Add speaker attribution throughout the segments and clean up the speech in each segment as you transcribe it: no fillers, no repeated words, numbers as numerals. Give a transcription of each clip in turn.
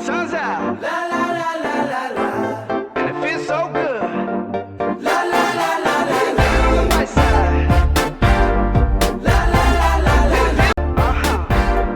Speaker 1: sun's out. La la la la la la. And it feels so good. La la la la la la. On the right side. La la la la la la.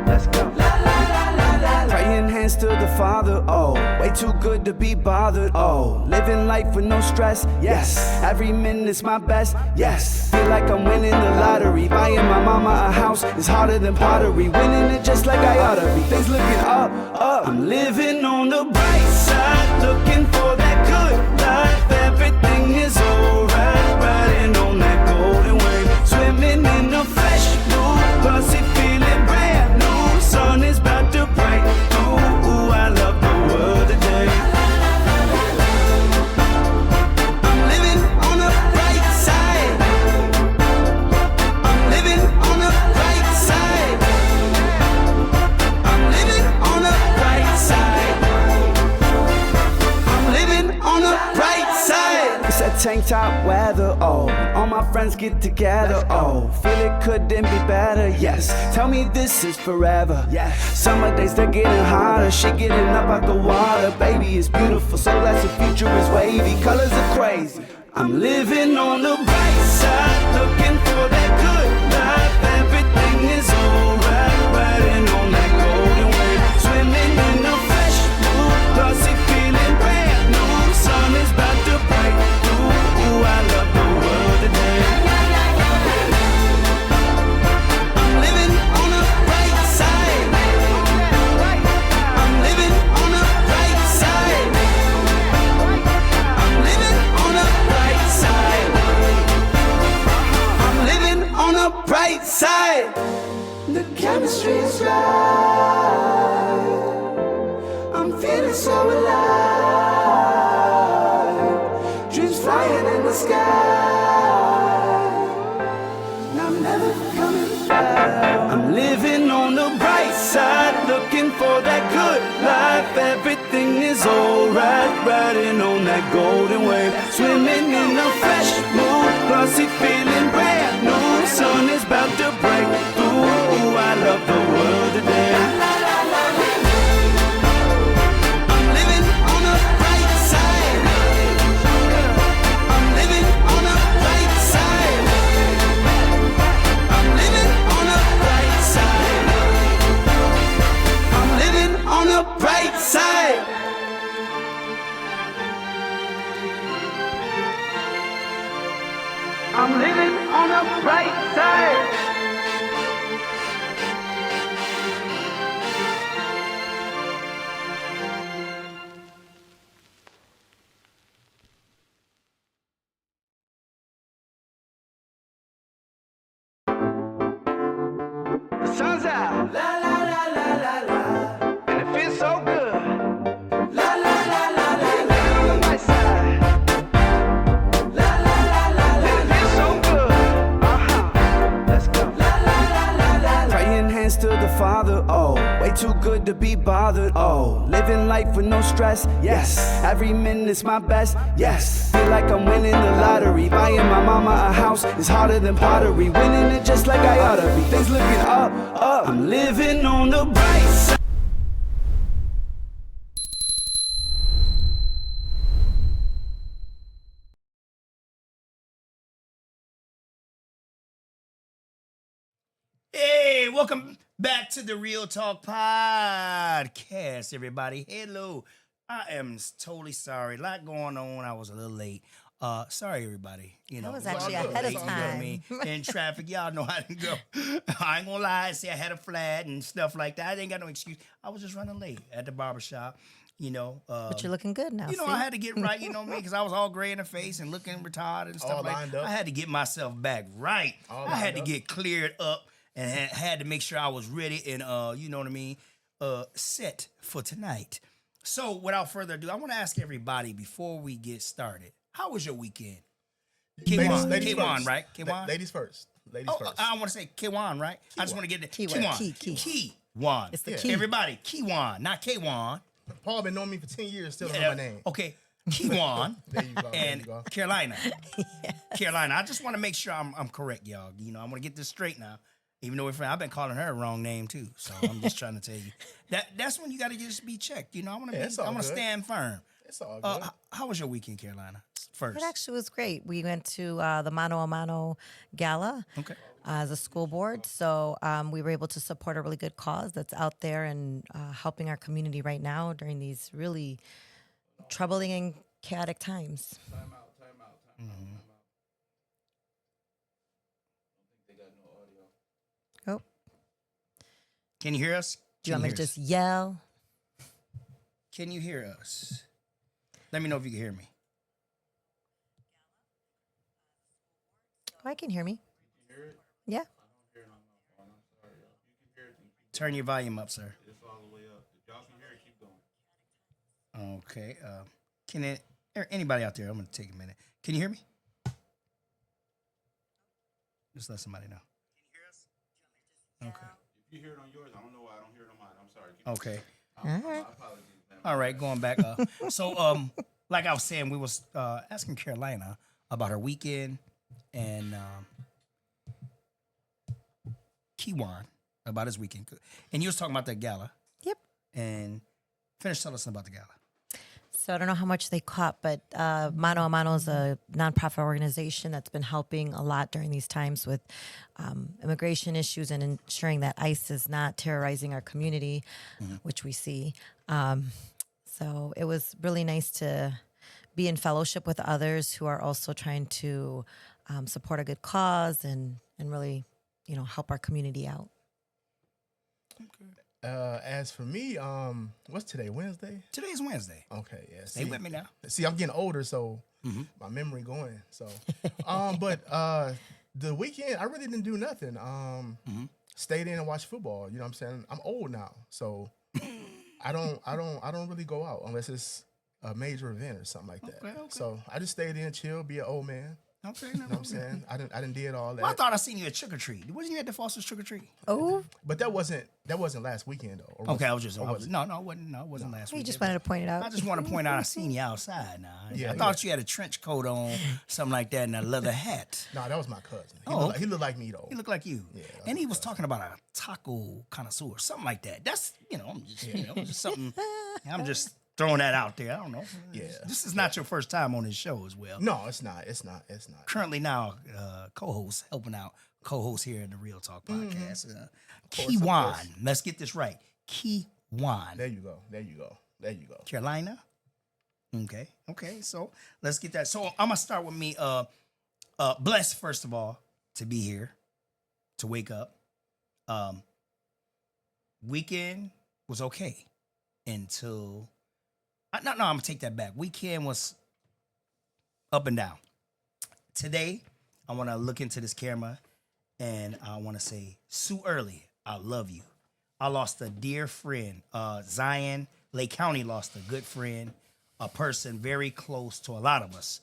Speaker 1: Let's go. La la la la la la. Praying hands to the Father. Oh, way too good to be bothered. Oh, living life with no stress. Yes, every minute's my best. Yes, feel like I'm winning the lottery. Buying my mama a house is harder than pottery. Winning it just like I ought to be. Things looking up, up. I'm living on the bright side, looking for that good life. Everything is alright, riding on that golden wave, swimming in a fresh blue, pussy feeling brand new. Sun is about to break through. Ooh, I love the world today. I'm living on the bright side. I'm living on the bright side. I'm living on the bright side. I'm living on the bright side. It's that tank top weather, oh. All my friends get together, oh. Feel it couldn't be better, yes. Tell me this is forever, yeah. Summer days they're getting hotter. Shit getting up out the water. Baby, it's beautiful, so that's the future is wavy. Colors are crazy. I'm living on the bright side, looking for that good life. Everything is alright, riding on that golden wave, swimming in a fresh blue, pussy feeling brand new. Sun is about to break through. Ooh, I love the world today. I'm living on the bright side. I'm living on the bright side. I'm living on the bright side. I'm living on the bright side. The chemistry is right. I'm feeling so alive. Dreams flying in the sky. And I'm never coming back. I'm living on the bright side, looking for that good life. Everything is alright, riding on that golden wave, swimming in a fresh mood, pussy feeling brand new. Sun is about to break through. Ooh, I love the world today. I'm living on the bright side. I'm living on the bright side. I'm living on the bright side. I'm living on the bright side. I'm living on the bright side. The sun's out. La la la la la la. And it feels so good. La la la la la la. On the right side. La la la la la. And it feels so good. Let's go. La la la la la. Praying hands to the Father. Oh, way too good to be bothered. Oh, living life with no stress. Yes, every minute's my best. Yes, feel like I'm winning the lottery. Buying my mama a house is harder than pottery. Winning it just like I ought to be. Things looking up, up. I'm living on the bright side.
Speaker 2: Hey, welcome back to the Real Talk Podcast, everybody. Hello. I am totally sorry. A lot going on. I was a little late. Sorry, everybody. You know,
Speaker 3: was
Speaker 2: it
Speaker 3: actually
Speaker 2: a little
Speaker 3: ahead of
Speaker 2: late, you know what I mean? In traffic, y'all know how to go. I ain't gonna lie, say I had a flat and stuff like that. I ain't got no excuse. I was just running late at the barbershop. You know,
Speaker 3: But you're looking good now.
Speaker 2: you know,
Speaker 3: see?
Speaker 2: I had to get right, you know me, because I was all gray in the face and looking retarded and stuff
Speaker 4: All
Speaker 2: like
Speaker 4: lined
Speaker 2: that.
Speaker 4: up.
Speaker 2: I had to get myself back right.
Speaker 4: All
Speaker 2: I had
Speaker 4: lined
Speaker 2: to
Speaker 4: up.
Speaker 2: get cleared up and had to make sure I was ready and, you know what I mean, set for tonight. So, without further ado, I want to ask everybody before we get started, how was your weekend? K1,
Speaker 4: Ladies
Speaker 2: K1,
Speaker 4: first.
Speaker 2: right? K1?
Speaker 4: Ladies first. Ladies
Speaker 2: Oh,
Speaker 4: first.
Speaker 2: I want to say K1, right? I just want to get the
Speaker 3: Keyword.
Speaker 2: K1.
Speaker 3: Key.
Speaker 2: K1.
Speaker 3: It's the
Speaker 4: Yeah.
Speaker 3: key.
Speaker 2: Everybody, K1, not K1.
Speaker 4: Paul been knowing me for 10 years, still don't
Speaker 2: Yeah,
Speaker 4: know my name.
Speaker 2: Okay, K1
Speaker 4: There you go.
Speaker 2: and
Speaker 4: there you go.
Speaker 2: Carolina. Carolina. I just want to make sure I'm correct, y'all. You know, I want to get this straight now. Even though we're friends, I've been calling her a wrong name too. So I'm just trying to tell you that's when you got to just be checked. You know, I want
Speaker 4: it's
Speaker 2: to
Speaker 4: all good.
Speaker 2: stand firm.
Speaker 4: It's all good.
Speaker 2: How was your weekend, Carolina? First,
Speaker 3: It actually was great. We went to the Mano a Mano Gala
Speaker 2: okay.
Speaker 3: as a school board. So we were able to support a really good cause that's out there and helping our community right now during these really troubling and chaotic times.
Speaker 5: Time out. I don't think they got no audio.
Speaker 3: Oh,
Speaker 2: Can you hear us?
Speaker 3: do you
Speaker 2: Can
Speaker 3: want me to
Speaker 2: hear
Speaker 3: just yell?
Speaker 2: us? Can you hear us? Let me know if you can hear me.
Speaker 3: Oh, I can hear me.
Speaker 5: You hear it?
Speaker 3: Yeah.
Speaker 5: I don't hear it on my phone. I'm sorry, y'all. You can hear it. Then keep
Speaker 2: Turn your volume up, sir.
Speaker 5: it's all the way up. If y'all can hear it, keep going.
Speaker 2: Okay. Can it? Anybody out there? I'm gonna take a minute. Can you hear me? Just let somebody know. Can you hear us? Okay.
Speaker 5: If you hear it on yours, I don't know why I don't hear it on mine. I'm sorry. Keep
Speaker 2: Okay.
Speaker 3: All right.
Speaker 5: My apologies, man.
Speaker 2: All right. Going back. So, like I was saying, we was asking Carolina about her weekend and Kiwan about his weekend, and you was talking about that gala.
Speaker 3: Yep.
Speaker 2: And finish telling us about the gala.
Speaker 3: So I don't know how much they caught, but Mano a Mano is a nonprofit organization that's been helping a lot during these times with immigration issues and ensuring that ICE is not terrorizing our community, which we see. So it was really nice to be in fellowship with others who are also trying to support a good cause and really, help our community out.
Speaker 4: As for me, what's today? Wednesday?
Speaker 2: Today's Wednesday.
Speaker 4: Okay, yeah.
Speaker 2: Stay with me now.
Speaker 4: See, I'm getting older, so my memory going. So, but the weekend, I really didn't do nothing. Stayed in and watched football. You know what I'm saying? I'm old now, so I don't really go out unless it's a major event or something like that.
Speaker 2: Okay.
Speaker 4: So I just stayed in, chill, be an old man.
Speaker 2: Okay.
Speaker 4: You know what I'm saying? I didn't did all that.
Speaker 2: Well, I thought I seen you at trick or treat. Wasn't you at the Foster's trick or treat?
Speaker 3: Oh,
Speaker 4: But that wasn't last weekend though. Or
Speaker 2: Okay,
Speaker 4: was
Speaker 2: I
Speaker 4: it?
Speaker 2: was just.
Speaker 4: Or was it?
Speaker 2: No, it wasn't. No, it wasn't last
Speaker 3: you
Speaker 2: week.
Speaker 3: just wanted to point it out.
Speaker 2: I just want to point out I seen you outside. Now,
Speaker 4: Yeah,
Speaker 2: I thought you had a trench coat on, something like that, and a leather hat.
Speaker 4: No, that was my cousin.
Speaker 2: Oh,
Speaker 4: He looked like me though.
Speaker 2: He looked like you.
Speaker 4: Yeah,
Speaker 2: And he was talking about a taco connoisseur, something like that. That's I'm just just something. I'm just throwing that out there. I don't know.
Speaker 4: Yeah.
Speaker 2: This is not your first time on this show as well.
Speaker 4: No, it's not.
Speaker 2: Currently now, co-host, helping out co-host here in the Real Talk podcast.
Speaker 4: course, of
Speaker 2: Kiwan.
Speaker 4: course.
Speaker 2: Let's get this right. Kiwan.
Speaker 4: There you go.
Speaker 2: Carolina. Okay. So let's get that. So I'm gonna start with me. Blessed first of all to be here, to wake up. Weekend was okay until I'm gonna take that back. Weekend was up and down. Today, I want to look into this camera and I want to say, Sue Early, I love you. I lost a dear friend. Zion, Lake County lost a good friend, a person very close to a lot of us.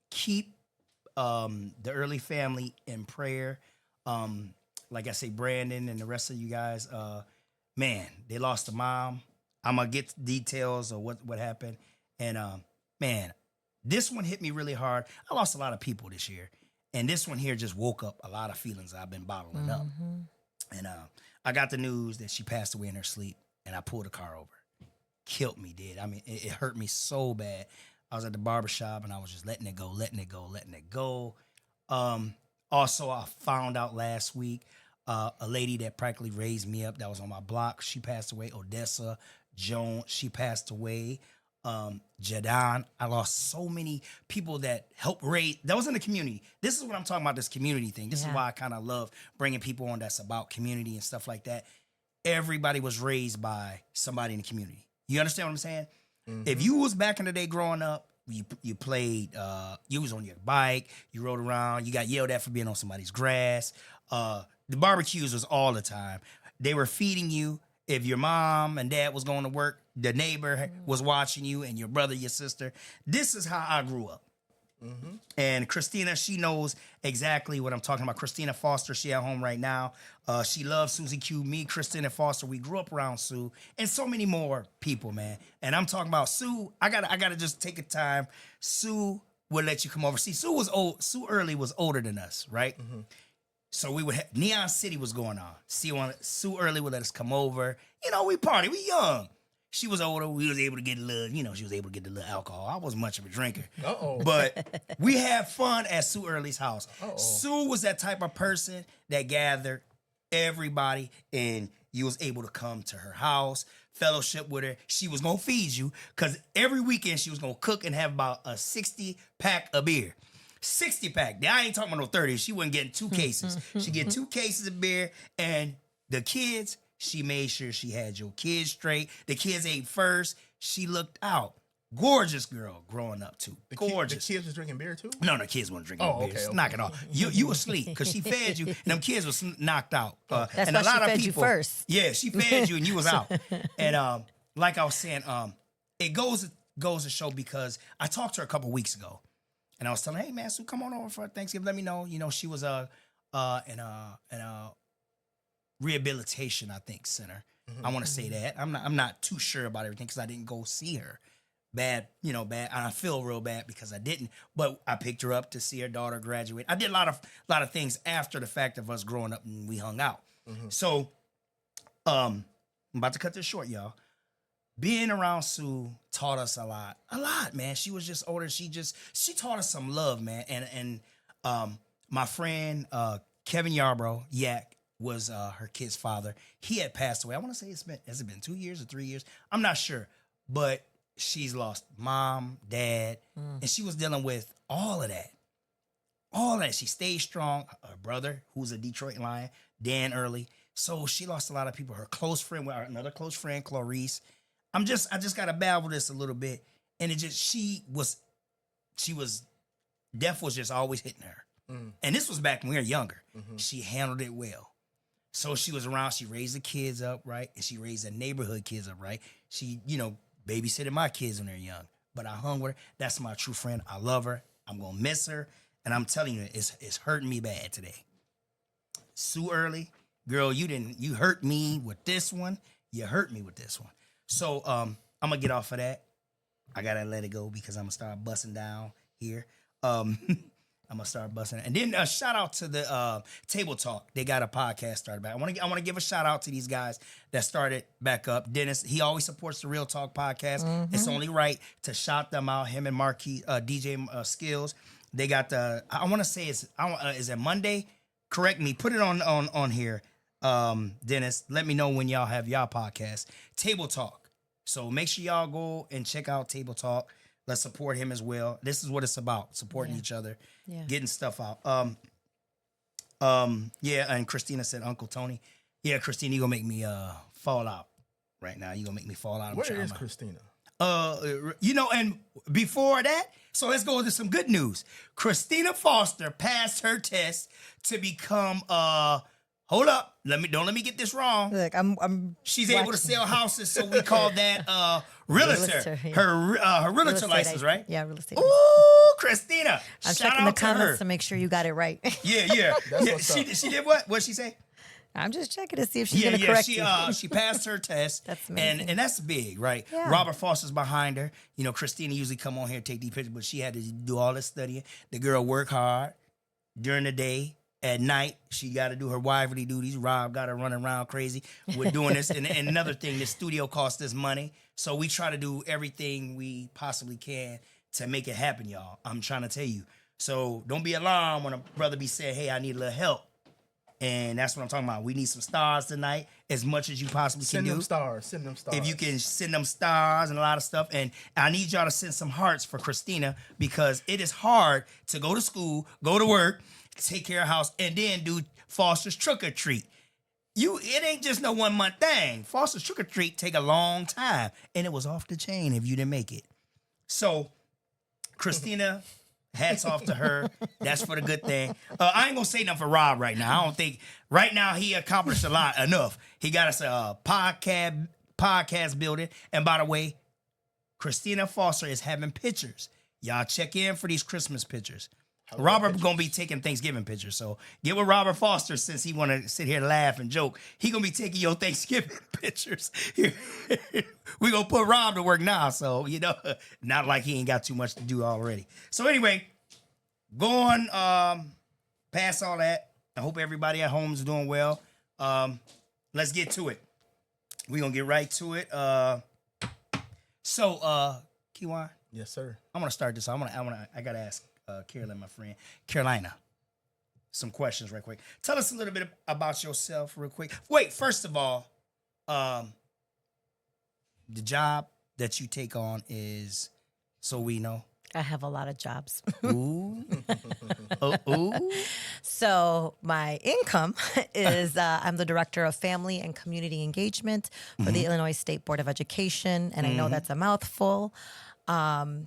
Speaker 2: Keep the Early family in prayer. Like I say, Brandon and the rest of you guys, man, they lost a mom. I'm going to get details of what happened. And, man, this one hit me really hard. I lost a lot of people this year. And this one here just woke up a lot of feelings I've been bottling up. And I got the news that she passed away in her sleep. And I pulled the car over. Killed me, did. I mean, it hurt me so bad. I was at the barbershop and I was just letting it go. Also, I found out last week, a lady that practically raised me up that was on my block, she passed away. Odessa Jones, she passed away. Jadon, I lost so many people that helped raise. That was in the community. This is what I'm talking about, this community thing. This is why I kind of love bringing people on that's about community and stuff like that. Everybody was raised by somebody in the community. You understand what I'm saying? If you was back in the day growing up, you played, you was on your bike, you rode around, you got yelled at for being on somebody's grass. The barbecues was all the time. They were feeding you. If your mom and dad was going to work, the neighbor was watching you, and your brother, your sister. This is how I grew up. And Christina, she knows exactly what I'm talking about. Christina Foster, she at home right now. She loves Susie Q. Me, Christina Foster, we grew up around Sue, and so many more people, man. And I'm talking about Sue. I gotta just take a time. Sue will let you come over. See, Sue was old. Sue Early was older than us, right? So we would have, Neon City was going on. Sue Early would let us come over. You know, we party. We young. She was older. We was able to get a little, you know, she was able to get a little alcohol. I wasn't much of a drinker. But we had fun at Sue Early's house. Sue was that type of person that gathered everybody and you was able to come to her house, fellowship with her. She was going to feed you because every weekend she was going to cook and have about a 60-pack of beer. 60-pack. I ain't talking about no 30. She wasn't getting 2 cases. She get 2 cases of beer and the kids, she made sure she had your kids straight. The kids ate first. She looked out. Gorgeous girl growing up too. Gorgeous.
Speaker 4: The kids was drinking beer too?
Speaker 2: No, the kids weren't drinking beer.
Speaker 4: Okay.
Speaker 2: Knock it off. You asleep because she fed you and them kids was knocked out.
Speaker 3: That's
Speaker 2: and
Speaker 3: why
Speaker 2: a lot
Speaker 3: she
Speaker 2: of
Speaker 3: fed
Speaker 2: people,
Speaker 3: you first.
Speaker 2: Yeah, she fed you and you was out. And like I was saying, it goes to show because I talked to her a couple weeks ago and I was telling her, hey man, Sue, come on over for Thanksgiving. Let me know. You know, she was in a rehabilitation, I think, center. I want to say that. I'm not too sure about everything because I didn't go see her. Bad. And I feel real bad because I didn't. But I picked her up to see her daughter graduate. I did a lot of things after the fact of us growing up and we hung out. So, I'm about to cut this short, y'all. Being around Sue taught us a lot, man. She was just older. She taught us some love, man. And my friend Kevin Yarbrough, Yak, was her kid's father. He had passed away. I want to say has it been 2 years or 3 years? I'm not sure, but she's lost mom, dad, and she was dealing with all of that. All that. She stayed strong. Her brother, who's a Detroit Lion, Dan Early. So she lost a lot of people. Her close friend, another close friend, Clarice. I just gotta babble this a little bit. And she was death was just always hitting her. And this was back when we were younger. She handled it well. So she was around, she raised the kids up, right? And she raised the neighborhood kids up, right? She, babysitted my kids when they're young. But I hung with her. That's my true friend. I love her. I'm gonna miss her. And I'm telling you, it's hurting me bad today. Sue Early, girl, you hurt me with this one. You hurt me with this one. So I'm gonna get off of that. I gotta let it go because I'm gonna start busting down here. I'm gonna start busting. And then a shout out to the Table Talk. They got a podcast started back. I want to give a shout out to these guys that started back up. Dennis, he always supports the Real Talk podcast. It's only right to shout them out. Him and Marquis DJ Skills. They got the. I want to say is it Monday? Correct me. Put it on here, Dennis. Let me know when y'all have y'all podcast. Table Talk. So make sure y'all go and check out Table Talk. Let's support him as well. This is what it's about: supporting each other, getting stuff out. And Christina said, "Uncle Tony, yeah, Christina, you gonna make me fall out right now. You gonna make me fall out."
Speaker 4: Where is Christina?
Speaker 2: And before that, so let's go into some good news. Christina Foster passed her test to become hold up, don't let me get this wrong.
Speaker 3: Look,
Speaker 2: She's able to sell houses, so we call that realtor.
Speaker 3: Yeah.
Speaker 2: Her realtor license, right?
Speaker 3: Yeah, real estate.
Speaker 2: Ooh, Christina.
Speaker 3: I'm
Speaker 2: shout
Speaker 3: checking the
Speaker 2: out to her.
Speaker 3: comments to make sure you got it right.
Speaker 2: Yeah.
Speaker 4: what's up.
Speaker 2: She did what? What'd she say?
Speaker 3: I'm just checking to see if she's gonna correct you.
Speaker 2: She passed her test.
Speaker 3: That's amazing.
Speaker 2: And that's big, right?
Speaker 3: Yeah.
Speaker 2: Robert Foster's behind her. Christina usually come on here and take these pictures, but she had to do all this studying. The girl worked hard during the day. At night, she got to do her wifely duties. Rob got her running around crazy with doing this. And another thing, the studio costs us money. So we try to do everything we possibly can to make it happen, y'all. I'm trying to tell you. So don't be alarmed when a brother be saying, hey, I need a little help. And that's what I'm talking about. We need some stars tonight as much as you possibly can do.
Speaker 4: Send them stars.
Speaker 2: If you can send them stars and a lot of stuff. And I need y'all to send some hearts for Christina because it is hard to go to school, go to work, take care of house, and then do Foster's Trick or Treat. It ain't just no 1 month thing. Foster's Trick or Treat take a long time. And it was off the chain if you didn't make it. So, Christina, hats off to her. That's for the good thing. I ain't gonna say nothing for Rob right now. I don't think right now he accomplished a lot enough. He got us a podcast building. And by the way, Christina Foster is having pictures. Y'all check in for these Christmas pictures. Robert gonna be taking Thanksgiving pictures, so get with Robert Foster since he want to sit here and laugh and joke. He gonna be taking your Thanksgiving pictures. We gonna put Rob to work now, so not like he ain't got too much to do already. So anyway, going past all that, I hope everybody at home is doing well. Let's get to it. We're gonna get right to it. Kiwan,
Speaker 4: Yes, sir.
Speaker 2: I'm gonna start this. I gotta ask Carolyn, my friend, Carolina, some questions real quick. Tell us a little bit about yourself real quick. Wait, first of all, the job that you take on is, so we know.
Speaker 3: I have a lot of jobs.
Speaker 2: Ooh. Ooh.
Speaker 3: So my income is I'm the director of family and community engagement for the Illinois State Board of Education, and I know that's a mouthful. And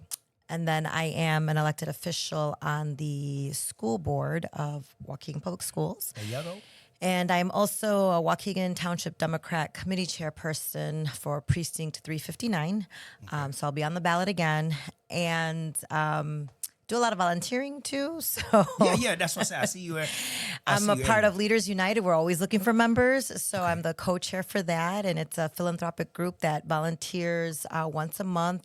Speaker 3: then I am an elected official on the school board of Waukegan Public Schools.
Speaker 2: There you go.
Speaker 3: And I'm also a Waukegan Township Democrat Committee Chairperson for Precinct 359. So I'll be on the ballot again, and do a lot of volunteering too. So
Speaker 2: Yeah, that's what I said. I see you.
Speaker 3: I'm a part of Leaders United. We're always looking for members. So I'm the co-chair for that, and it's a philanthropic group that volunteers once a month.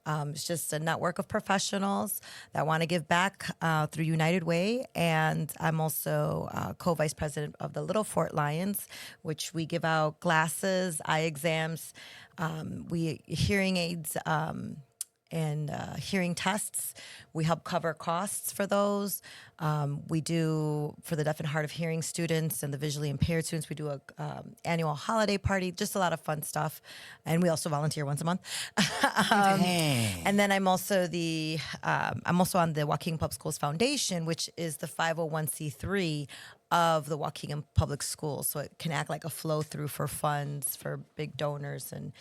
Speaker 3: It's just a network of professionals that want to give back through United Way. And I'm also co-vice president of the Little Fort Lions, which we give out glasses, eye exams, hearing aids, and hearing tests. We help cover costs for those. We do, for the deaf and hard of hearing students and the visually impaired students, we do a annual holiday party, just a lot of fun stuff. And we also volunteer once a month. And then I'm also on the Waukegan Public Schools Foundation, which is the 501c3 of the Waukegan Public Schools. So it can act like a flow through for funds for big donors. And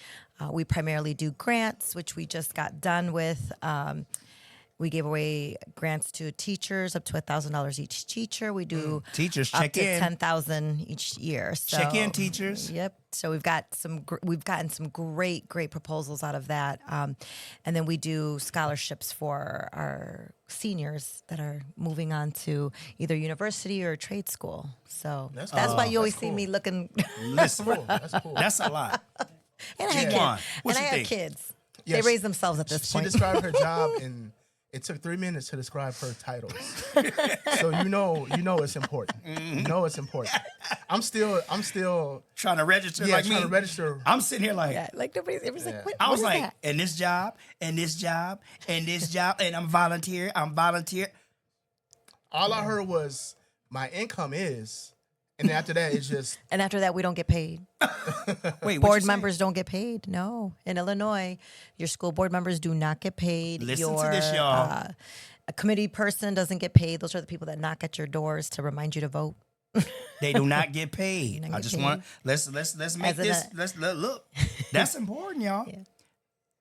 Speaker 3: we primarily do grants, which we just got done with. We gave away grants to teachers up to $1,000 each teacher. We do
Speaker 2: Teachers,
Speaker 3: up
Speaker 2: check
Speaker 3: to
Speaker 2: in.
Speaker 3: $10,000 each year. So,
Speaker 2: Check in, teachers.
Speaker 3: Yep. So we've gotten some great proposals out of that, and then we do scholarships for our seniors that are moving on to either university or trade school. So that's why you always see me looking.
Speaker 2: Listen,
Speaker 4: That's cool.
Speaker 2: that's a lot.
Speaker 3: And I have
Speaker 2: Kiwan,
Speaker 3: kids.
Speaker 2: what
Speaker 3: And I
Speaker 2: you
Speaker 3: have
Speaker 2: think?
Speaker 3: kids.
Speaker 4: Yeah,
Speaker 3: They
Speaker 4: she-
Speaker 3: raise themselves at this
Speaker 4: She
Speaker 3: point.
Speaker 4: described her job, and it took 3 minutes to describe her titles. So you know it's important. You know it's important. I'm still
Speaker 2: Trying to register
Speaker 4: yeah,
Speaker 2: like
Speaker 4: trying
Speaker 2: me.
Speaker 4: to register.
Speaker 2: I'm sitting here like,
Speaker 3: Yeah, like everybody's like, what,
Speaker 2: I
Speaker 3: what
Speaker 2: was
Speaker 3: is
Speaker 2: like,
Speaker 3: that?
Speaker 2: and this job, and this job, and this job, and I'm volunteer.
Speaker 4: All I heard was my income is, and then after that it's just
Speaker 3: And after that, we don't get paid.
Speaker 2: Wait, what
Speaker 3: Board
Speaker 2: you say?
Speaker 3: members don't get paid. No, in Illinois, your school board members do not get paid.
Speaker 2: Listen to this, y'all.
Speaker 3: A committee person doesn't get paid. Those are the people that knock at your doors to remind you to vote.
Speaker 2: They do not get paid.
Speaker 3: not
Speaker 2: I
Speaker 3: get
Speaker 2: just
Speaker 3: paid.
Speaker 2: want let's make
Speaker 3: As in
Speaker 2: this.
Speaker 3: a-
Speaker 2: Let's look. That's important, y'all.
Speaker 3: Yeah.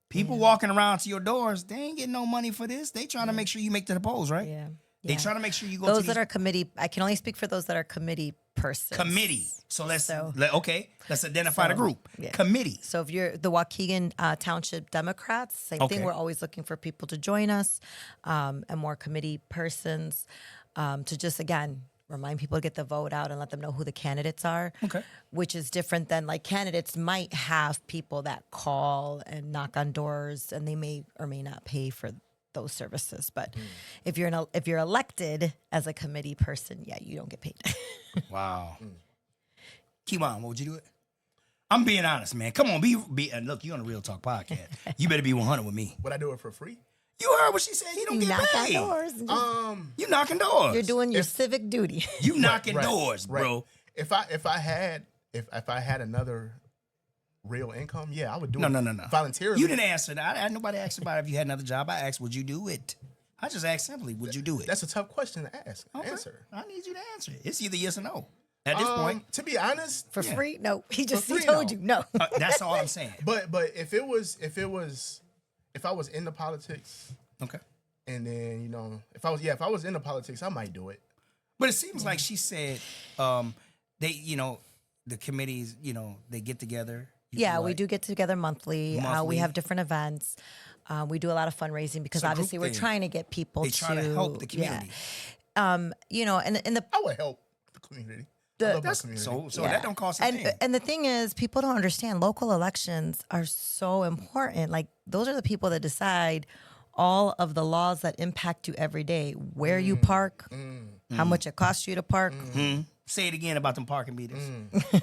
Speaker 2: People walking around to your doors, they ain't getting no money for this. They trying to make sure you make the polls, right?
Speaker 3: Yeah.
Speaker 2: They
Speaker 3: Yeah.
Speaker 2: trying to make sure you go
Speaker 3: Those
Speaker 2: to
Speaker 3: that
Speaker 2: these
Speaker 3: are committee, I can only speak for those that are committee persons.
Speaker 2: committee. So let's
Speaker 3: So-
Speaker 2: let's identify the group.
Speaker 3: yeah.
Speaker 2: Committee.
Speaker 3: So if you're the Waukegan Township Democrats, same
Speaker 2: Okay.
Speaker 3: thing. We're always looking for people to join us, and more committee persons to just, again, remind people to get the vote out and let them know who the candidates are.
Speaker 2: Okay.
Speaker 3: Which is different than, like, candidates might have people that call and knock on doors, and they may or may not pay for those services. But if you're elected as a committee person, yeah, you don't get paid.
Speaker 2: Wow. Kiwan, what would you do it? I'm being honest, man. Come on, be and look, you on the Real Talk podcast. You better be 100 with me.
Speaker 4: would I do it for free?
Speaker 2: You heard what she said. You don't
Speaker 3: You
Speaker 2: get
Speaker 3: knock on
Speaker 2: paid.
Speaker 3: doors. and just-
Speaker 2: You knocking doors.
Speaker 3: you're doing your civic duty.
Speaker 2: You knocking
Speaker 4: Right,
Speaker 2: doors,
Speaker 4: right.
Speaker 2: bro.
Speaker 4: If I had another real income, yeah, I would do
Speaker 2: No,
Speaker 4: it.
Speaker 2: no, no, no.
Speaker 4: Voluntarily.
Speaker 2: You didn't answer that. Nobody asked about if you had another job. I asked, would you do it? I just asked simply, would you do it?
Speaker 4: That's a tough question to ask.
Speaker 2: Okay.
Speaker 4: Answer.
Speaker 2: I need you to answer it. It's either yes or no. At this point,
Speaker 4: To be honest,
Speaker 3: For free? No. He just
Speaker 4: free,
Speaker 3: he told
Speaker 4: no.
Speaker 3: you no.
Speaker 2: that's all I'm saying.
Speaker 4: but if I was in the politics,
Speaker 2: Okay.
Speaker 4: and then if I was in the politics, I might do it.
Speaker 2: But it seems like she said, they, the committees, they get together.
Speaker 3: Yeah, we
Speaker 2: like-
Speaker 3: do get together monthly.
Speaker 2: Monthly.
Speaker 3: We have different events. We do a lot of fundraising because
Speaker 2: It's a group
Speaker 3: obviously we're
Speaker 2: thing.
Speaker 3: trying to get people
Speaker 2: They try to help the community.
Speaker 3: Yeah. And the
Speaker 4: I would help the community. I love my
Speaker 2: That's
Speaker 4: community.
Speaker 2: so
Speaker 3: yeah.
Speaker 2: that don't cost a thing.
Speaker 3: And the thing is, people don't understand local elections are so important. Like, those are the people that decide all of the laws that impact you every day, where you park, how much it costs you to park.
Speaker 2: Say it again about them parking meters.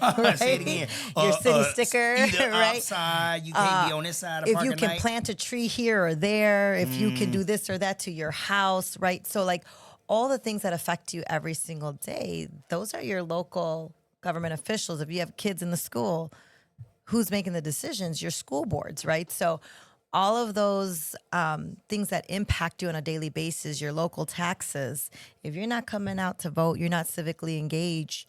Speaker 3: Right?
Speaker 2: Say it again.
Speaker 3: Your city sticker,
Speaker 2: Either
Speaker 3: right?
Speaker 2: outside, you can't be on this side of
Speaker 3: If
Speaker 2: parking
Speaker 3: you can
Speaker 2: night.
Speaker 3: plant a tree here or there, if you can do this or that to your house, right? So like all the things that affect you every single day, those are your local government officials. If you have kids in the school, who's making the decisions? Your school boards, right? So all of those things that impact you on a daily basis, your local taxes, if you're not coming out to vote, you're not civically engaged,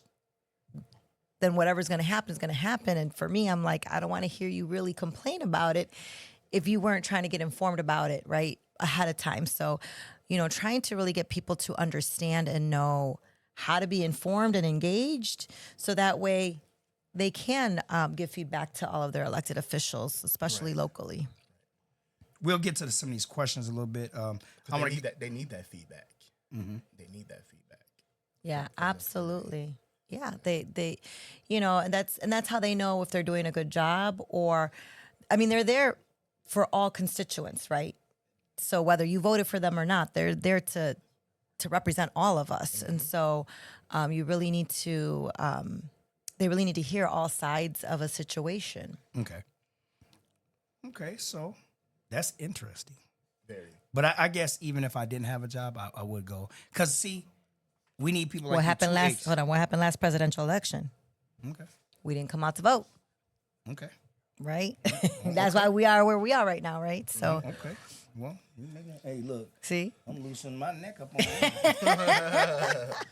Speaker 3: then whatever's going to happen is going to happen. And for me, I'm like, I don't want to hear you really complain about it if you weren't trying to get informed about it, right, ahead of time. So, trying to really get people to understand and know how to be informed and engaged so that way they can give feedback to all of their elected officials, especially locally.
Speaker 2: We'll get to some of these questions a little bit.
Speaker 4: They need that feedback. They need that feedback.
Speaker 3: Yeah, absolutely. Yeah, they and that's how they know if they're doing a good job or, I mean, they're there for all constituents, right? So whether you voted for them or not, they're there to represent all of us. And so you really need to, they really need to hear all sides of a situation.
Speaker 2: Okay, so that's interesting.
Speaker 4: Very.
Speaker 2: But I guess even if I didn't have a job, I would go. Because, see, we need people like
Speaker 3: What
Speaker 2: you,
Speaker 3: happened
Speaker 2: 2
Speaker 3: last?
Speaker 2: weeks.
Speaker 3: Hold on. What happened last presidential election?
Speaker 2: Okay.
Speaker 3: We didn't come out to vote,
Speaker 2: Okay.
Speaker 3: right? That's why we are where we are right now, right? So,
Speaker 2: Okay. Well, hey, look,
Speaker 3: see,
Speaker 2: I'm loosening my neck up on that.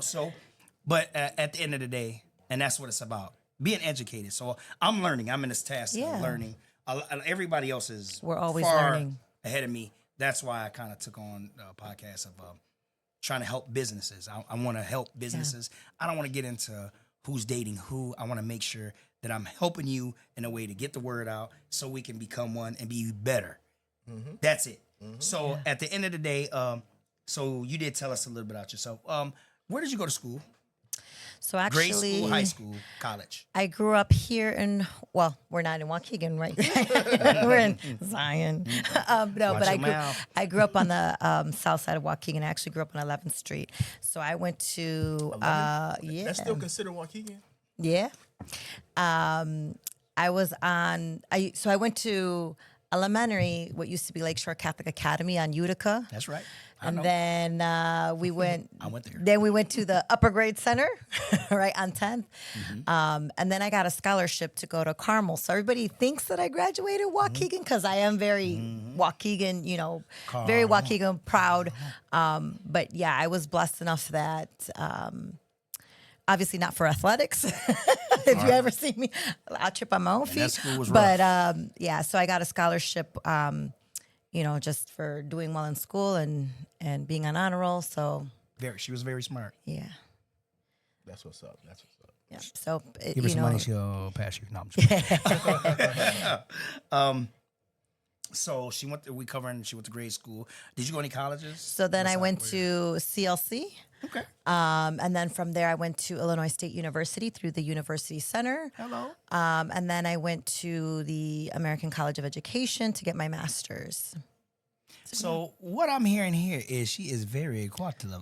Speaker 2: So, but at the end of the day, and that's what it's about, being educated. So I'm learning. I'm in this task
Speaker 3: Yeah.
Speaker 2: of learning. Everybody else is
Speaker 3: We're always
Speaker 2: far
Speaker 3: learning.
Speaker 2: ahead of me. That's why I kind of took on a podcast of trying to help businesses. I want to help businesses. I don't want to get into who's dating who. I want to make sure that I'm helping you in a way to get the word out so we can become one and be better. That's it. So at the end of the day, so you did tell us a little bit about yourself. Where did you go to school?
Speaker 3: so
Speaker 2: Grade
Speaker 3: actually,
Speaker 2: school, high school, college.
Speaker 3: I grew up here in, well, we're not in Waukegan, right? We're in Zion. No,
Speaker 2: Watch
Speaker 3: but
Speaker 2: your mouth.
Speaker 3: I grew up on the south side of Waukegan. I actually grew up on 11th Street. So I went to, yeah.
Speaker 4: That's still considered Waukegan?
Speaker 3: Yeah. I went to elementary, what used to be Lakeshore Catholic Academy on Utica.
Speaker 2: That's right.
Speaker 3: And then we went.
Speaker 2: I went there.
Speaker 3: Then we went to the upper grade center, right on 10th. And then I got a scholarship to go to Carmel. So everybody thinks that I graduated Waukegan because I am very Waukegan, very Waukegan proud. But yeah, I was blessed enough that. Obviously not for athletics. If you ever see me, I'll trip on my own feet.
Speaker 2: that school was
Speaker 3: but yeah, so I got a scholarship, just for doing well in school and being on honor roll. So
Speaker 2: She was very smart.
Speaker 3: yeah,
Speaker 4: That's what's up.
Speaker 3: yeah. So
Speaker 2: Give her some money, she'll pass you. No, I'm just So she went to grade school. Did you go to any colleges?
Speaker 3: So then I went to CLC.
Speaker 2: Okay.
Speaker 3: And then from there, I went to Illinois State University through the University Center.
Speaker 2: Hello.
Speaker 3: And then I went to the American College of Education to get my master's.
Speaker 2: So what I'm hearing here is she is very qualified.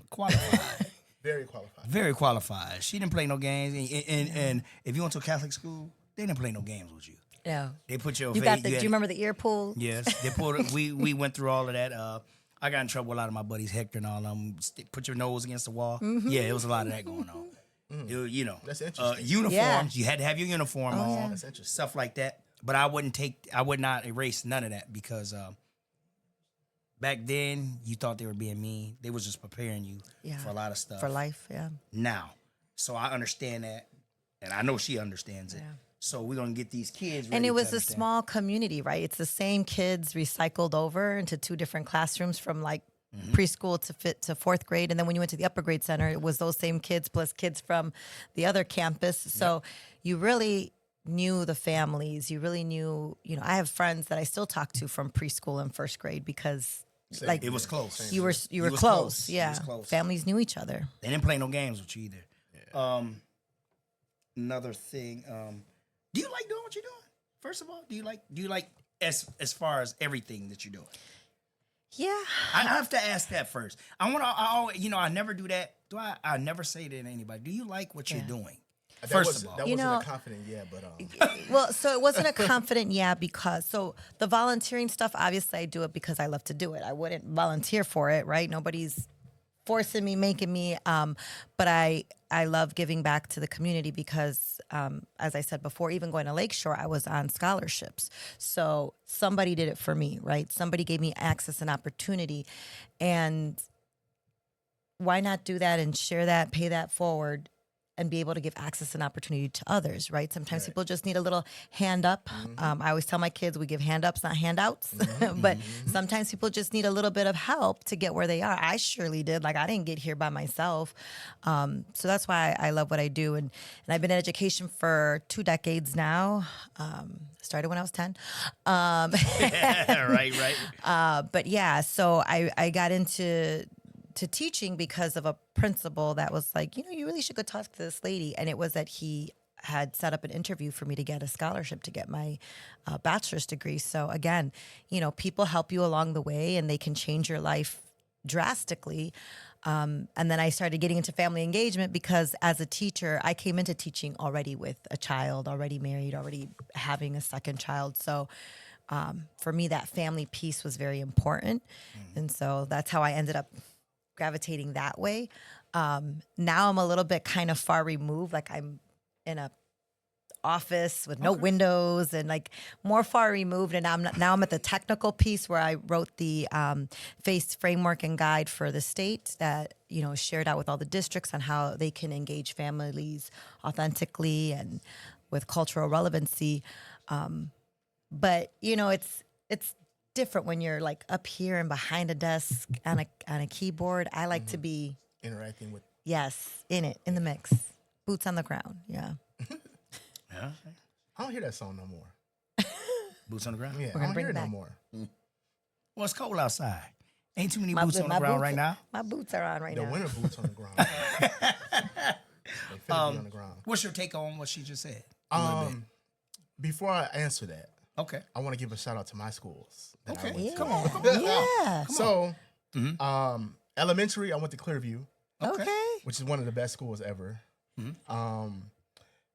Speaker 4: Very qualified.
Speaker 2: Very qualified. She didn't play no games. And if you went to a Catholic school, they didn't play no games with you.
Speaker 3: Yeah.
Speaker 2: They put your
Speaker 3: You
Speaker 2: face.
Speaker 3: got the, do you remember the ear pull?
Speaker 2: Yes. They pulled. We went through all of that. I got in trouble with a lot of my buddies, Hector and all of them. Put your nose against the wall. Yeah, it was a lot of that going on.
Speaker 4: That's interesting.
Speaker 2: Uniforms.
Speaker 3: Yeah.
Speaker 2: You had to have your uniform on.
Speaker 3: yeah.
Speaker 4: That's interesting.
Speaker 2: Stuff like that. But I would not erase none of that because back then you thought they were being mean. They was just preparing you for a lot of stuff.
Speaker 3: For life, yeah.
Speaker 2: Now. So I understand that. And I know she understands it.
Speaker 3: Yeah.
Speaker 2: So we're going to get these kids ready
Speaker 3: And it
Speaker 2: to
Speaker 3: was a
Speaker 2: understand.
Speaker 3: small community, right? It's the same kids recycled over into two different classrooms from like preschool to fourth grade. And then when you went to the upper grade center, it was those same kids plus kids from the other campus. So you really knew the families. You really knew, I have friends that I still talk to from preschool and first grade because like
Speaker 2: It was close.
Speaker 3: you were
Speaker 2: was
Speaker 3: close.
Speaker 2: It
Speaker 3: Yeah.
Speaker 2: was close.
Speaker 3: Families knew each other.
Speaker 2: They didn't play no games with you either. Another thing, do you like doing what you're doing? First of all, do you like as far as everything that you're doing?
Speaker 3: Yeah.
Speaker 2: I have to ask that first. I want to. I always, I never do that. Do I? I never say to anybody, "Do you like what you're doing?" First of all,
Speaker 4: that
Speaker 3: You
Speaker 4: wasn't
Speaker 3: know-
Speaker 4: a confident but
Speaker 3: Well, so it wasn't a confident because so the volunteering stuff, obviously I do it because I love to do it. I wouldn't volunteer for it, right? Nobody's forcing me, making me. But I love giving back to the community because, as I said before, even going to Lakeshore, I was on scholarships. So somebody did it for me, right? Somebody gave me access and opportunity. And why not do that and share that, pay that forward, and be able to give access and opportunity to others, right? Sometimes people just need a little hand up. I always tell my kids we give hand ups, not handouts. But sometimes people just need a little bit of help to get where they are. I surely did. Like I didn't get here by myself. So that's why I love what I do. And I've been in education for 2 decades now. Started when I was 10.
Speaker 2: right.
Speaker 3: But yeah, so I got into teaching because of a principal that was like, you really should go talk to this lady. And it was that he had set up an interview for me to get a scholarship to get my bachelor's degree. So again, people help you along the way and they can change your life drastically. And then I started getting into family engagement because as a teacher, I came into teaching already with a child, already married, already having a second child. So for me, that family piece was very important. And so that's how I ended up gravitating that way. Now I'm a little bit kind of far removed. Like I'm in a office with no windows and like more far removed. And now I'm at the technical piece where I wrote the FACE framework and guide for the state that, shared out with all the districts on how they can engage families authentically and with cultural relevancy. But, it's different when you're like up here and behind a desk on a keyboard. I like to be
Speaker 4: interacting with.
Speaker 3: in the mix, boots on the ground. Yeah.
Speaker 2: Yeah.
Speaker 4: I don't hear that song no more.
Speaker 2: Boots on the ground.
Speaker 4: Yeah, I
Speaker 3: gonna
Speaker 4: don't
Speaker 3: bring
Speaker 4: hear
Speaker 3: it
Speaker 4: it no
Speaker 3: back.
Speaker 4: more.
Speaker 2: Well, it's cold outside. Ain't too many boots on the ground right now.
Speaker 3: My boots are on right
Speaker 4: The
Speaker 3: now.
Speaker 4: winter boots on the ground. They finna be on the ground.
Speaker 2: What's your take on what she just said? A little bit.
Speaker 4: Before I answer that,
Speaker 2: Okay.
Speaker 4: I want to give a shout out to my schools. That I
Speaker 2: Okay.
Speaker 4: went to.
Speaker 2: Come on.
Speaker 3: Yeah.
Speaker 4: So, elementary, I went to Clearview,
Speaker 3: Okay.
Speaker 4: which is one of the best schools ever.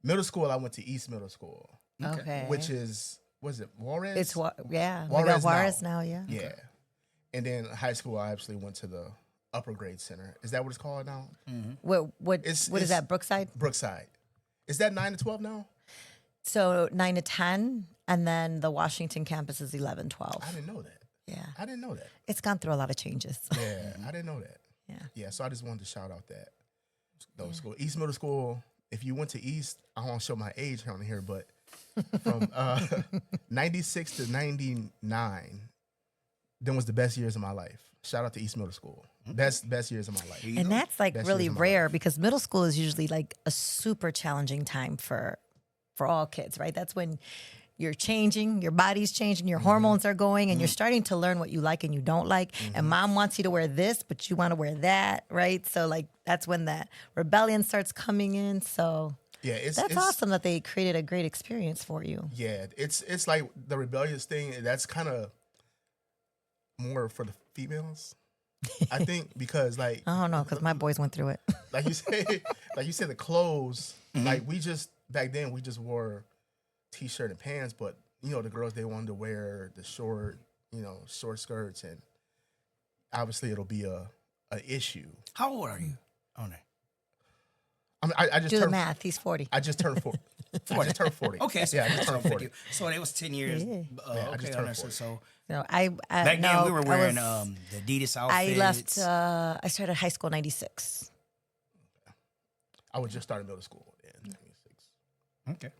Speaker 4: Middle school, I went to East Middle School,
Speaker 3: Okay.
Speaker 4: which is, was it Juarez?
Speaker 3: It's yeah.
Speaker 4: Juarez
Speaker 3: We got
Speaker 4: now.
Speaker 3: Juarez now. Yeah.
Speaker 4: Yeah. And then high school, I actually went to the upper grade center. Is that what it's called now?
Speaker 3: What
Speaker 4: It's-
Speaker 3: is
Speaker 4: it's-
Speaker 3: that? Brookside.
Speaker 4: Brookside. Is that 9 to 12 now?
Speaker 3: So 9 to 10, and then the Washington campus is 11, 12.
Speaker 4: I didn't know that.
Speaker 3: Yeah.
Speaker 4: I didn't know that.
Speaker 3: It's gone through a lot of changes.
Speaker 4: Yeah, I didn't know that.
Speaker 3: Yeah.
Speaker 4: Yeah, so I just wanted to shout out that those school. East Middle School, if you went to East, I won't show my age on here, but from 96 to 99, then was the best years of my life. Shout out to East Middle School. Best years of my life.
Speaker 3: And that's like
Speaker 4: Best
Speaker 3: really
Speaker 4: years of my
Speaker 3: rare because middle school is usually like a super challenging time for all kids, right? That's when you're changing, your body's changing, your hormones are going, and you're starting to learn what you like and you don't like. And mom wants you to wear this, but you want to wear that, right? So like that's when that rebellion starts coming in. So
Speaker 4: Yeah, it's
Speaker 3: awesome that they created a great experience for you.
Speaker 4: Yeah, it's like the rebellious thing. That's kind of more for the females, I think, because like
Speaker 3: I don't know, because my boys went through it.
Speaker 4: like you said, the clothes. Like we just back then we just wore t-shirt and pants, but the girls they wanted to wear the short skirts, and obviously it'll be a issue.
Speaker 2: How old are you? On there.
Speaker 4: I just
Speaker 3: Do the
Speaker 4: turned
Speaker 3: math. He's 40.
Speaker 4: I just turned 40. I just turned 40.
Speaker 2: Okay. So
Speaker 4: yeah, I just turned 40.
Speaker 2: So it was 10 years.
Speaker 3: Yeah.
Speaker 4: Yeah, I
Speaker 2: Okay.
Speaker 4: just
Speaker 2: on
Speaker 4: turned
Speaker 2: there.
Speaker 4: 40.
Speaker 2: So
Speaker 3: No,
Speaker 2: back
Speaker 3: no,
Speaker 2: then we were wearing
Speaker 3: I was-
Speaker 2: the Adidas outfits.
Speaker 3: I left. I started high school in '96.
Speaker 4: I was just starting middle school in 96.
Speaker 2: Okay.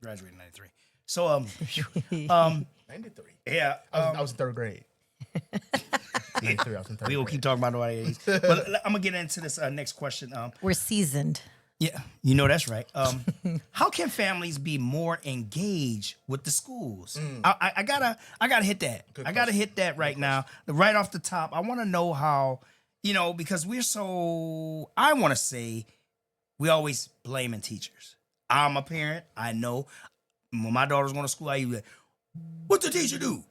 Speaker 2: Graduated in 93. So
Speaker 4: 93.
Speaker 2: yeah.
Speaker 4: I was in third grade. 93, I was in third
Speaker 2: We will
Speaker 4: grade.
Speaker 2: keep talking about the age. But I'm gonna get into this next question.
Speaker 3: We're seasoned.
Speaker 2: Yeah, that's right. How can families be more engaged with the schools? I gotta hit that. I gotta hit that right now, right off the top. I want to know how, because I want to say we always blaming teachers. I'm a parent. I know when my daughter's going to school, I used to be like, what the teacher do?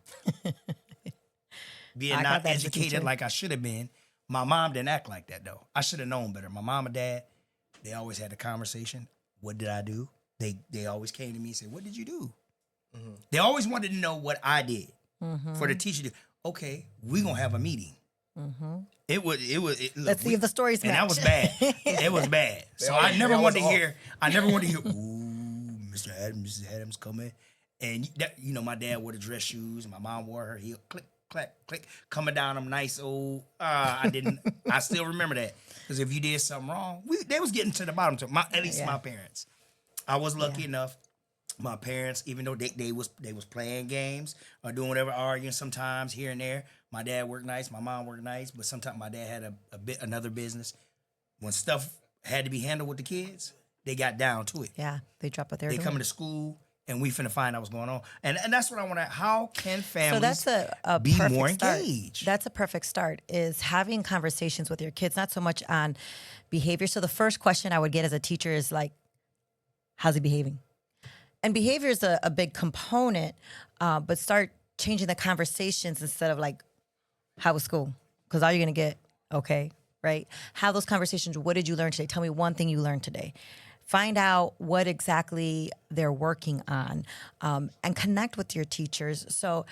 Speaker 2: being
Speaker 3: I got
Speaker 2: not
Speaker 3: that as a
Speaker 2: educated
Speaker 3: teacher.
Speaker 2: like I should have been. My mom didn't act like that though. I should have known better. My mom and dad, they always had a conversation. What did I do? They always came to me and said, "What did you do?" They always wanted to know what I did for the teacher to. Okay, we gonna have a meeting. It was. Look,
Speaker 3: Let's see if the stories
Speaker 2: and that
Speaker 3: match.
Speaker 2: was bad. It was bad. So I
Speaker 4: always-
Speaker 2: never
Speaker 4: they
Speaker 2: wanted to
Speaker 4: always
Speaker 2: hear. I never wanted to hear. Ooh, Mr. Adams, Mrs. Adams coming, and that, my dad wore the dress shoes, and my mom wore her heel. Click, clack, click, coming down them nice old. I didn't. I still remember that because if you did something wrong, they was getting to the bottom. To at least my parents. I was lucky enough. My parents, even though they was playing games or doing whatever, arguing sometimes here and there. My dad worked nice, my mom worked nice, but sometimes my dad had another business. When stuff had to be handled with the kids, they got down to it.
Speaker 3: Yeah, they drop what they're
Speaker 2: They
Speaker 3: doing.
Speaker 2: coming to school, and we finna find out what's going on. And that's what I want to. How can families
Speaker 3: So that's a
Speaker 2: be
Speaker 3: perfect
Speaker 2: more
Speaker 3: start.
Speaker 2: engaged?
Speaker 3: That's a perfect start, is having conversations with your kids, not so much on behavior. So the first question I would get as a teacher is like, how's he behaving? And behavior is a big component, but start changing the conversations instead of like, how was school? Because all you're going to get, okay, right? Have those conversations. What did you learn today? Tell me one thing you learned today. Find out what exactly they're working on, and connect with your teachers. So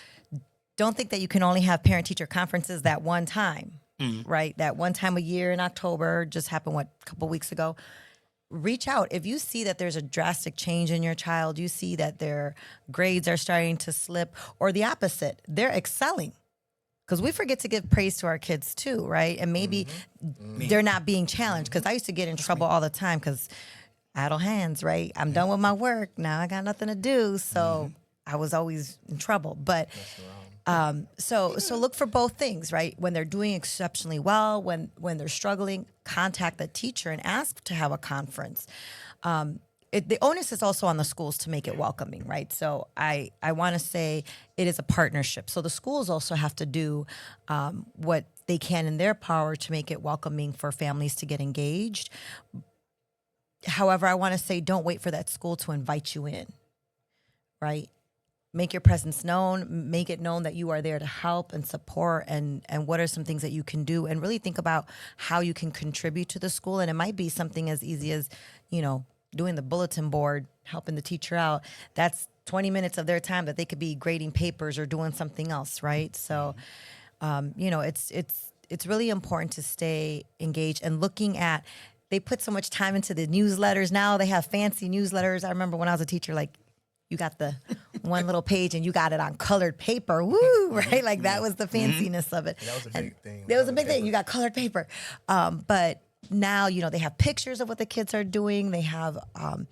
Speaker 3: don't think that you can only have parent-teacher conferences that one time, right? That one time a year in October, just happened, a couple weeks ago. Reach out. If you see that there's a drastic change in your child, you see that their grades are starting to slip, or the opposite, they're excelling. Because we forget to give praise to our kids too, right? And maybe they're not being challenged. Because I used to get in trouble all the time because idle hands, right? I'm done with my work. Now I got nothing to do. So I was always in trouble. But so look for both things, right? When they're doing exceptionally well, when they're struggling, contact the teacher and ask to have a conference. The onus is also on the schools to make it welcoming, right? So I want to say it is a partnership. So the schools also have to do what they can in their power to make it welcoming for families to get engaged. However, I want to say don't wait for that school to invite you in, right? Make your presence known, make it known that you are there to help and support, and what are some things that you can do, and really think about how you can contribute to the school. And it might be something as easy as, doing the bulletin board, helping the teacher out. That's 20 minutes of their time that they could be grading papers or doing something else, right? So, it's really important to stay engaged and looking at. They put so much time into the newsletters now. They have fancy newsletters. I remember when I was a teacher, like, you got the one little page and you got it on colored paper. Woo, right? Like that was the fanciness of it.
Speaker 4: That was a big thing.
Speaker 3: That was a big thing. You got colored paper. But now, they have pictures of what the kids are doing. They have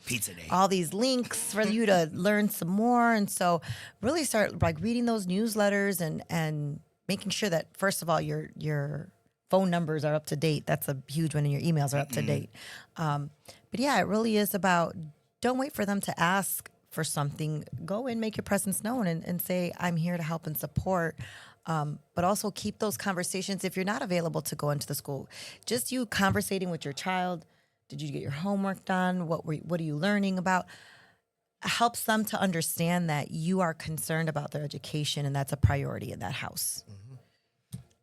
Speaker 2: Pizza day.
Speaker 3: all these links for you to learn some more. And so really start like reading those newsletters and making sure that, first of all, your phone numbers are up to date. That's a huge one, and your emails are up to date. But yeah, it really is about, don't wait for them to ask for something. Go and make your presence known and say, I'm here to help and support. But also keep those conversations. If you're not available to go into the school, just you conversating with your child. Did you get your homework done? What are you learning about? Helps them to understand that you are concerned about their education, and that's a priority in that house.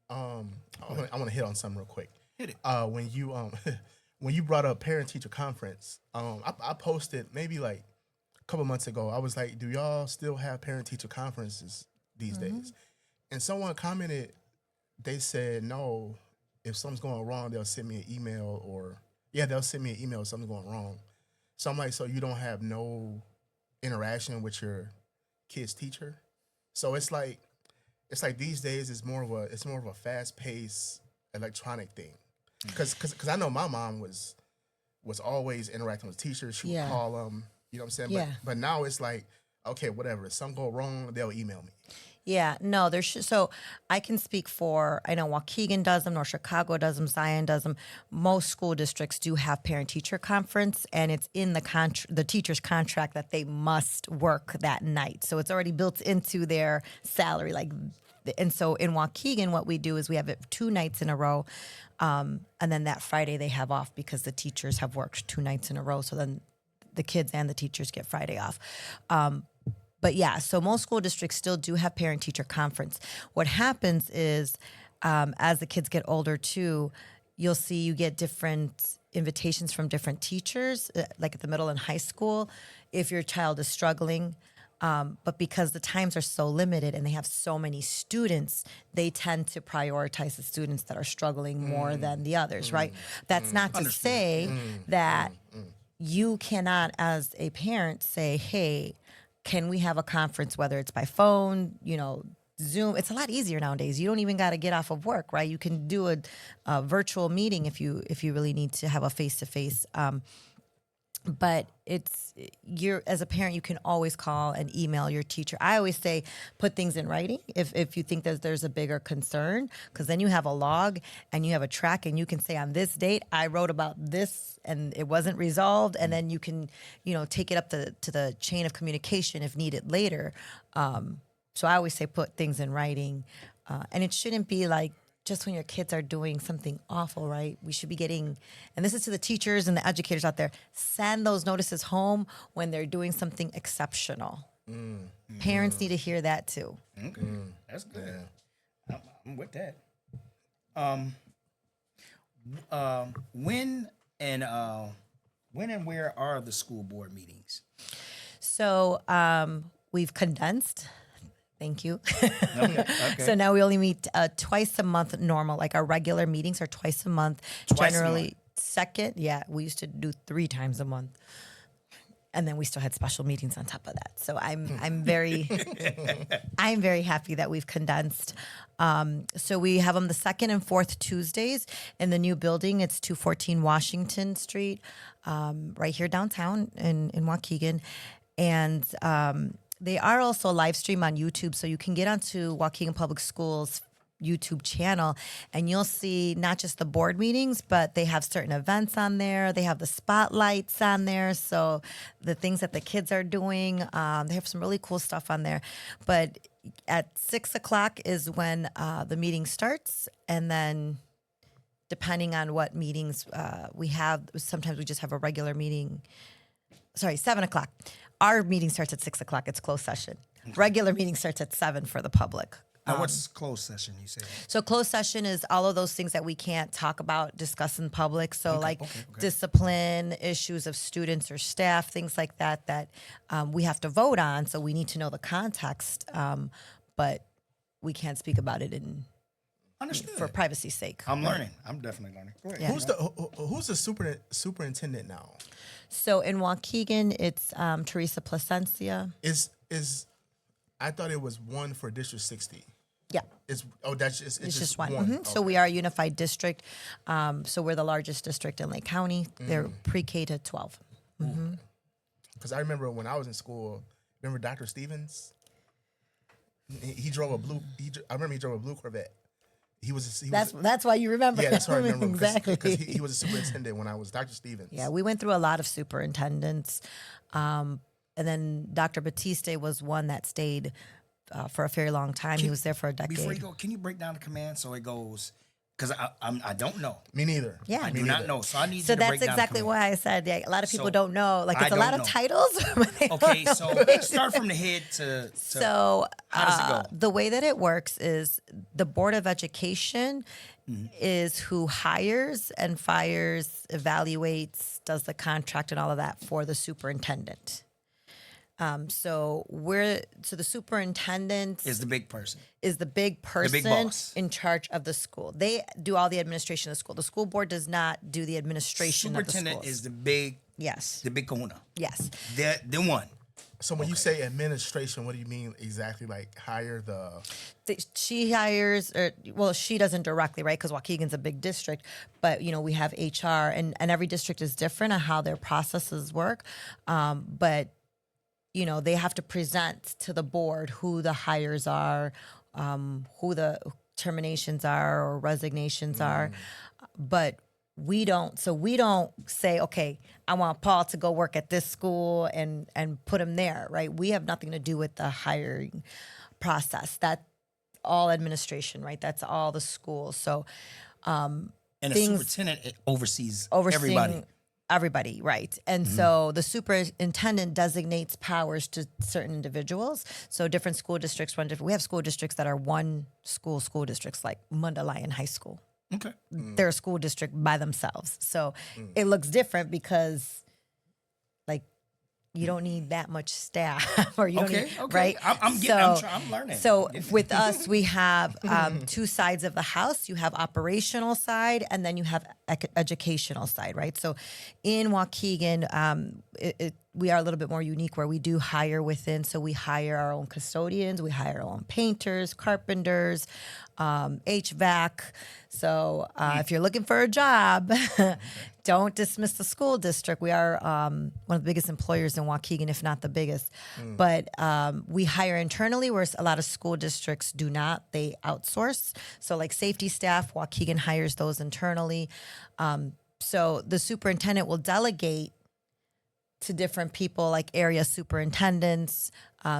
Speaker 4: I want to hit on something real quick.
Speaker 2: Hit it.
Speaker 4: When you when you brought up parent teacher conference, I posted maybe like a couple months ago. I was like, do y'all still have parent teacher conferences these days? And someone commented, they said, no, if something's going wrong, they'll send me an email, they'll send me an email if something's going wrong. So I'm like, so you don't have no interaction with your kid's teacher? So it's like these days it's more of a fast paced electronic thing. Cause I know my mom was always interacting with teachers. She would call them, you know what I'm saying?
Speaker 3: Yeah.
Speaker 4: But now it's like, okay, whatever. If something go wrong, they'll email me.
Speaker 3: Yeah, no, so I can speak for, I know Waukegan does them, North Chicago does them, Zion does them. Most school districts do have parent-teacher conference, and it's in the teacher's contract that they must work that night. So it's already built into their salary. And so in Waukegan, what we do is we have it 2 nights in a row, and then that Friday they have off because the teachers have worked 2 nights in a row. So then the kids and the teachers get Friday off. But yeah, so most school districts still do have parent-teacher conference. What happens is, as the kids get older too, you'll see you get different invitations from different teachers, like at the middle and high school, if your child is struggling. But because the times are so limited and they have so many students, they tend to prioritize the students that are struggling more than the others, right? That's not to say that you cannot, as a parent, say, hey, can we have a conference, whether it's by phone, Zoom. It's a lot easier nowadays. You don't even got to get off of work, right? You can do a virtual meeting if you really need to have a face-to-face. But as a parent, you can always call and email your teacher. I always say put things in writing if you think that there's a bigger concern, because then you have a log and you have a track and you can say on this date I wrote about this and it wasn't resolved, and then you can take it up to the chain of communication if needed later. So I always say put things in writing, and it shouldn't be like just when your kids are doing something awful, right? We should be getting, and this is to the teachers and the educators out there, send those notices home when they're doing something exceptional. Parents need to hear that too.
Speaker 2: Okay. That's good.
Speaker 4: Yeah.
Speaker 2: I'm with that. When and where are the school board meetings?
Speaker 3: So we've condensed. Thank you.
Speaker 2: Okay.
Speaker 3: So now we only meet twice a month normal. Like our regular meetings are twice a month.
Speaker 2: Twice a
Speaker 3: Generally,
Speaker 2: month.
Speaker 3: second. Yeah, we used to do 3 times a month. And then we still had special meetings on top of that. So I'm very happy that we've condensed. So we have them the second and fourth Tuesdays in the new building. It's 214 Washington Street, right here downtown in Waukegan. And they are also live stream on YouTube, so you can get onto Waukegan Public Schools YouTube channel and you'll see not just the board meetings, but they have certain events on there. They have the spotlights on there. So the things that the kids are doing, they have some really cool stuff on there. But at 6:00 is when the meeting starts. And then depending on what meetings we have, sometimes we just have a regular meeting. Sorry, 7:00. Our meeting starts at 6:00. It's closed session. Regular meeting starts at 7 for the public.
Speaker 2: Now, what's closed session, you say?
Speaker 3: So closed session is all of those things that we can't talk about, discuss in public. So
Speaker 2: Okay.
Speaker 3: discipline, issues of students or staff, things like that we have to vote on. So we need to know the context, but we can't speak about it
Speaker 2: Understood.
Speaker 3: for privacy's sake.
Speaker 2: I'm learning. I'm definitely learning. Go ahead.
Speaker 3: Yeah.
Speaker 4: Who's the superintendent now?
Speaker 3: So in Waukegan, it's Teresa Placencia.
Speaker 4: Is I thought it was one for District 60.
Speaker 3: Yeah.
Speaker 4: It's just
Speaker 3: one.
Speaker 4: one.
Speaker 3: Mhm. So we are a unified district. So we're the largest district in Lake County. They're pre-K to 12.
Speaker 4: Because I remember when I was in school, remember Dr. Stevens? He drove a blue. I remember he drove a blue Corvette.
Speaker 3: That's why you remember.
Speaker 4: Yeah, that's why I remember.
Speaker 3: Exactly.
Speaker 4: Because he was a superintendent when I was Dr. Stevens.
Speaker 3: Yeah, we went through a lot of superintendents. And then Dr. Batiste was one that stayed for a very long time. He was there for a decade.
Speaker 2: Before you go, can you break down the command so it goes? Because I don't know.
Speaker 4: Me neither.
Speaker 3: Yeah.
Speaker 2: I do not know. So I need
Speaker 3: So
Speaker 2: you to
Speaker 3: that's
Speaker 2: break down
Speaker 3: exactly
Speaker 2: the
Speaker 3: why I said a lot of people
Speaker 2: So,
Speaker 3: don't know. Like
Speaker 2: I
Speaker 3: it's a
Speaker 2: don't
Speaker 3: lot
Speaker 2: know.
Speaker 3: of titles. But they don't
Speaker 2: Okay,
Speaker 3: know.
Speaker 2: so start from the head to
Speaker 3: So
Speaker 2: how does it go?
Speaker 3: the way that it works is the Board of Education is who hires and fires, evaluates, does the contract and all of that for the superintendent. So the superintendent
Speaker 2: is the big person.
Speaker 3: is the big person
Speaker 2: boss.
Speaker 3: in charge of the school. They do all the administration of the school. The school board does not do the administration of the
Speaker 2: Superintendent
Speaker 3: schools.
Speaker 2: is the big
Speaker 3: Yes.
Speaker 2: kahuna.
Speaker 3: Yes.
Speaker 2: The one.
Speaker 4: So when you say administration, what do you mean exactly? Like hire the...
Speaker 3: She hires, she doesn't directly, right? Because Waukegan's a big district, but we have HR, and every district is different on how their processes work. But they have to present to the board who the hires are, who the terminations are or resignations are, but we don't say, okay, I want Paul to go work at this school and put him there, right? We have nothing to do with the hiring process. That's all administration, right? That's all the schools. So
Speaker 2: And the superintendent oversees
Speaker 3: overseeing
Speaker 2: everybody.
Speaker 3: everybody, right? And so the superintendent designates powers to certain individuals. So different school districts run different. We have school districts that are one school districts, like Mundelein High School.
Speaker 2: Okay.
Speaker 3: They're a school district by themselves. So it looks different because, like, you don't need that much staff, or you don't need, right?
Speaker 2: I'm learning.
Speaker 3: So with us, we have two sides of the house. You have operational side, and then you have educational side, right? So in Waukegan, we are a little bit more unique where we do hire within. So we hire our own custodians, we hire our own painters, carpenters, HVAC. So if you're looking for a job, don't dismiss the school district. We are one of the biggest employers in Waukegan, if not the biggest. But we hire internally, whereas a lot of school districts do not. They outsource. So like safety staff, Waukegan hires those internally. So the superintendent will delegate to different people, like area superintendents,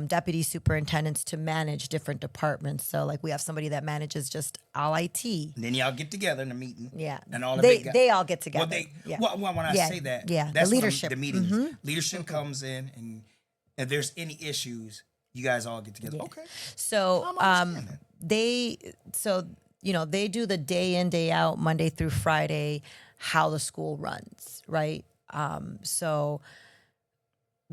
Speaker 3: deputy superintendents, to manage different departments. So like we have somebody that manages just all IT.
Speaker 2: And then y'all get together in a meeting.
Speaker 3: Yeah.
Speaker 2: And all of
Speaker 3: they all get together.
Speaker 2: Well, when I say that, that's
Speaker 3: the leadership.
Speaker 2: The meetings. Leadership comes in, and if there's any issues, you guys all get together.
Speaker 3: Yeah.
Speaker 2: Okay.
Speaker 3: So they do the day in, day out, Monday through Friday, how the school runs, right? So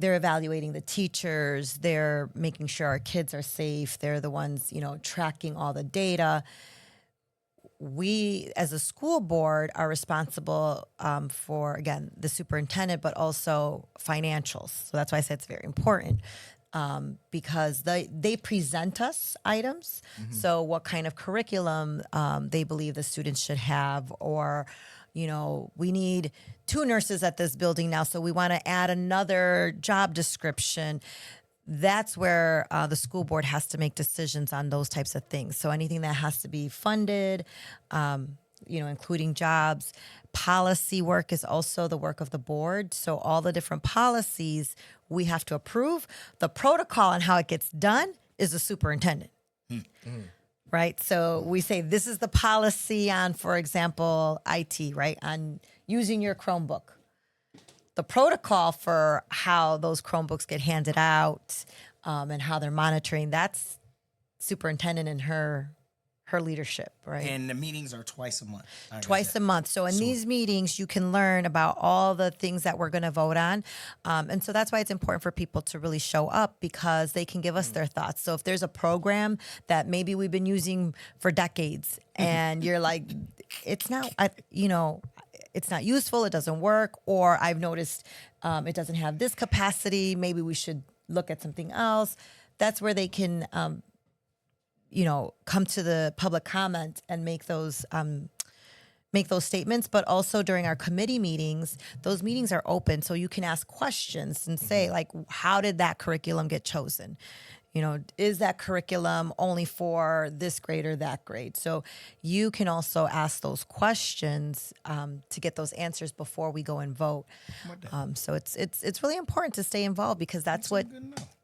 Speaker 3: they're evaluating the teachers, they're making sure our kids are safe, they're the ones, tracking all the data. We, as a school board, are responsible for, again, the superintendent, but also financials. So that's why I said it's very important. Because they present us items. So what kind of curriculum they believe the students should have, or, we need 2 nurses at this building now, so we want to add another job description. That's where the school board has to make decisions on those types of things. So anything that has to be funded, including jobs. Policy work is also the work of the board. So all the different policies we have to approve. The protocol and how it gets done is the superintendent. Right? So we say this is the policy on, for example, IT, right? On using your Chromebook. The protocol for how those Chromebooks get handed out and how they're monitoring, that's superintendent and her leadership, right?
Speaker 2: And the meetings are twice a month.
Speaker 3: Twice a month. So in these meetings, you can learn about all the things that we're going to vote on. And so that's why it's important for people to really show up, because they can give us their thoughts. So if there's a program that maybe we've been using for decades and you're like, it's not useful, it doesn't work, or I've noticed it doesn't have this capacity, maybe we should look at something else. That's where they can come to the public comment and make those statements. But also during our committee meetings, those meetings are open, so you can ask questions and say, like, how did that curriculum get chosen? Is that curriculum only for this grade or that grade? So you can also ask those questions to get those answers before we go and vote. So it's really important to stay involved, because that's what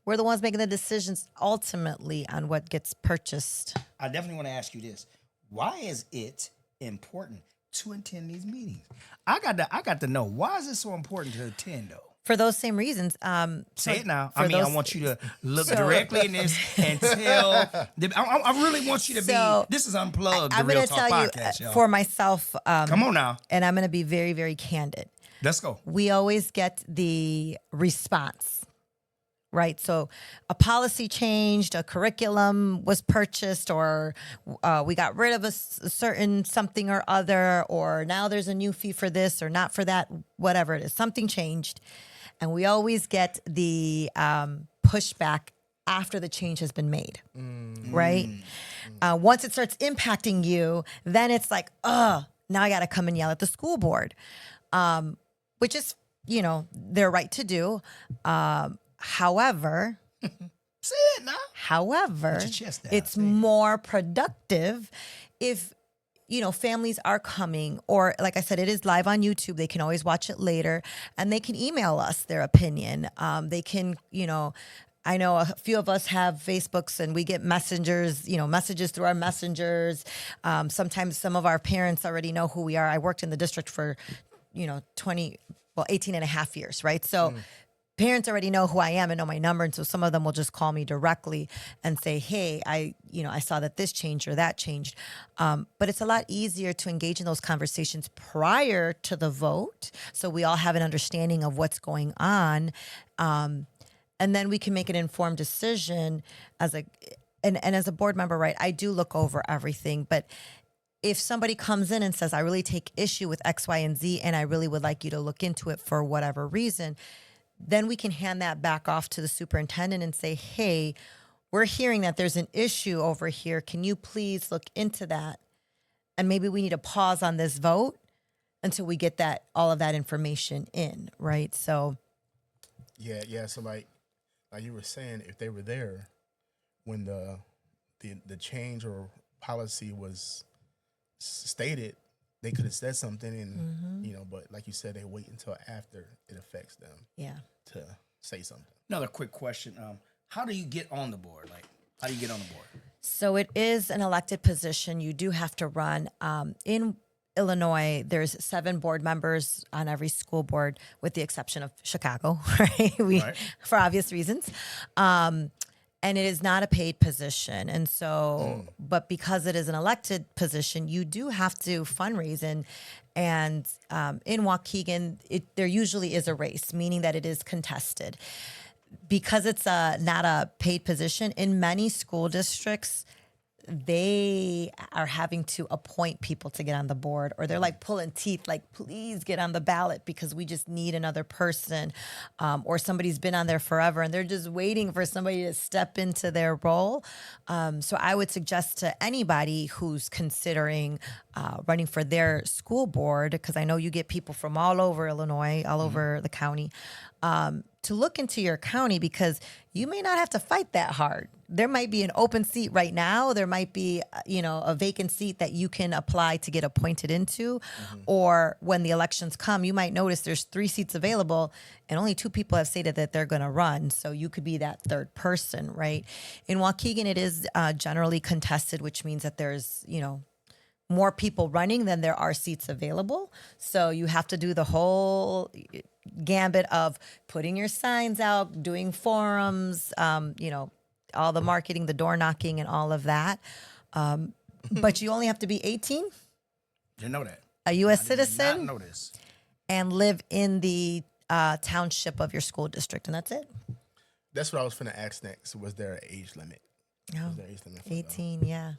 Speaker 3: we're the ones making the decisions ultimately on what gets purchased.
Speaker 2: I definitely want to ask you this: why is it important to attend these meetings? I got to know, why is it so important to attend, though?
Speaker 3: For those same reasons.
Speaker 2: Say it now. I want you to look directly in this and tell. I really want you to be. This is Unplugged, the
Speaker 3: I'm
Speaker 2: Real
Speaker 3: going to
Speaker 2: Talk
Speaker 3: tell
Speaker 2: podcast,
Speaker 3: you
Speaker 2: y'all.
Speaker 3: for myself.
Speaker 2: Come on now.
Speaker 3: And I'm going to be very, very candid.
Speaker 2: Let's go.
Speaker 3: We always get the response, right? So a policy changed, a curriculum was purchased, or we got rid of a certain something or other, or now there's a new fee for this or not for that, whatever it is. Something changed. And we always get the pushback after the change has been made, right? Once it starts impacting you, then it's like, now I got to come and yell at the school board, which is, their right to do. However,
Speaker 2: say it now.
Speaker 3: However,
Speaker 2: Put your chest down.
Speaker 3: it's
Speaker 2: Say it.
Speaker 3: more productive if families are coming, or like I said, it is live on YouTube. They can always watch it later, and they can email us their opinion. They can, I know a few of us have Facebooks, and we get messengers through our messengers. Sometimes some of our parents already know who we are. I worked in the district for, well, 18 and a half years, right? So parents already know who I am and know my number. And so some of them will just call me directly and say, hey, I saw that this changed or that changed. But it's a lot easier to engage in those conversations prior to the vote. So we all have an understanding of what's going on. And then we can make an informed decision and as a board member, right? I do look over everything, but if somebody comes in and says, I really take issue with X, Y, and Z, and I really would like you to look into it for whatever reason, then we can hand that back off to the superintendent and say, hey, we're hearing that there's an issue over here. Can you please look into that? And maybe we need to pause on this vote until we get all of that information in, right? So
Speaker 4: Yeah. So like you were saying, if they were there when the change or policy was stated, they could have said something, and but like you said, they wait until after it affects them.
Speaker 3: Yeah.
Speaker 4: To say something.
Speaker 2: Another quick question: how do you get on the board? Like, how do you get on the board?
Speaker 3: So it is an elected position. You do have to run. In Illinois, there's 7 board members on every school board, with the exception of Chicago, right? For obvious reasons. And it is not a paid position. And so, but because it is an elected position, you do have to fundraise. And in Waukegan, there usually is a race, meaning that it is contested. Because it's not a paid position, in many school districts, they are having to appoint people to get on the board, or they're like pulling teeth, like, please get on the ballot because we just need another person. Or somebody's been on there forever and they're just waiting for somebody to step into their role. So I would suggest to anybody who's considering running for their school board, because I know you get people from all over Illinois, all over the county, to look into your county, because you may not have to fight that hard. There might be an open seat right now. There might be, a vacant seat that you can apply to get appointed into. Or when the elections come, you might notice there's 3 seats available and only 2 people have stated that they're going to run. So you could be that third person, right? In Waukegan, it is generally contested, which means that there's, more people running than there are seats available. So you have to do the whole gambit of putting your signs out, doing forums, all the marketing, the door knocking, and all of that. But you only have to be 18.
Speaker 2: Didn't know that.
Speaker 3: A U.S.
Speaker 2: I did
Speaker 3: citizen.
Speaker 2: not know this.
Speaker 3: And live in the township of your school district, and that's it.
Speaker 4: That's what I was finna ask next. Was there an age limit?
Speaker 3: No,
Speaker 4: Was there an age limit for
Speaker 3: 18. Yeah.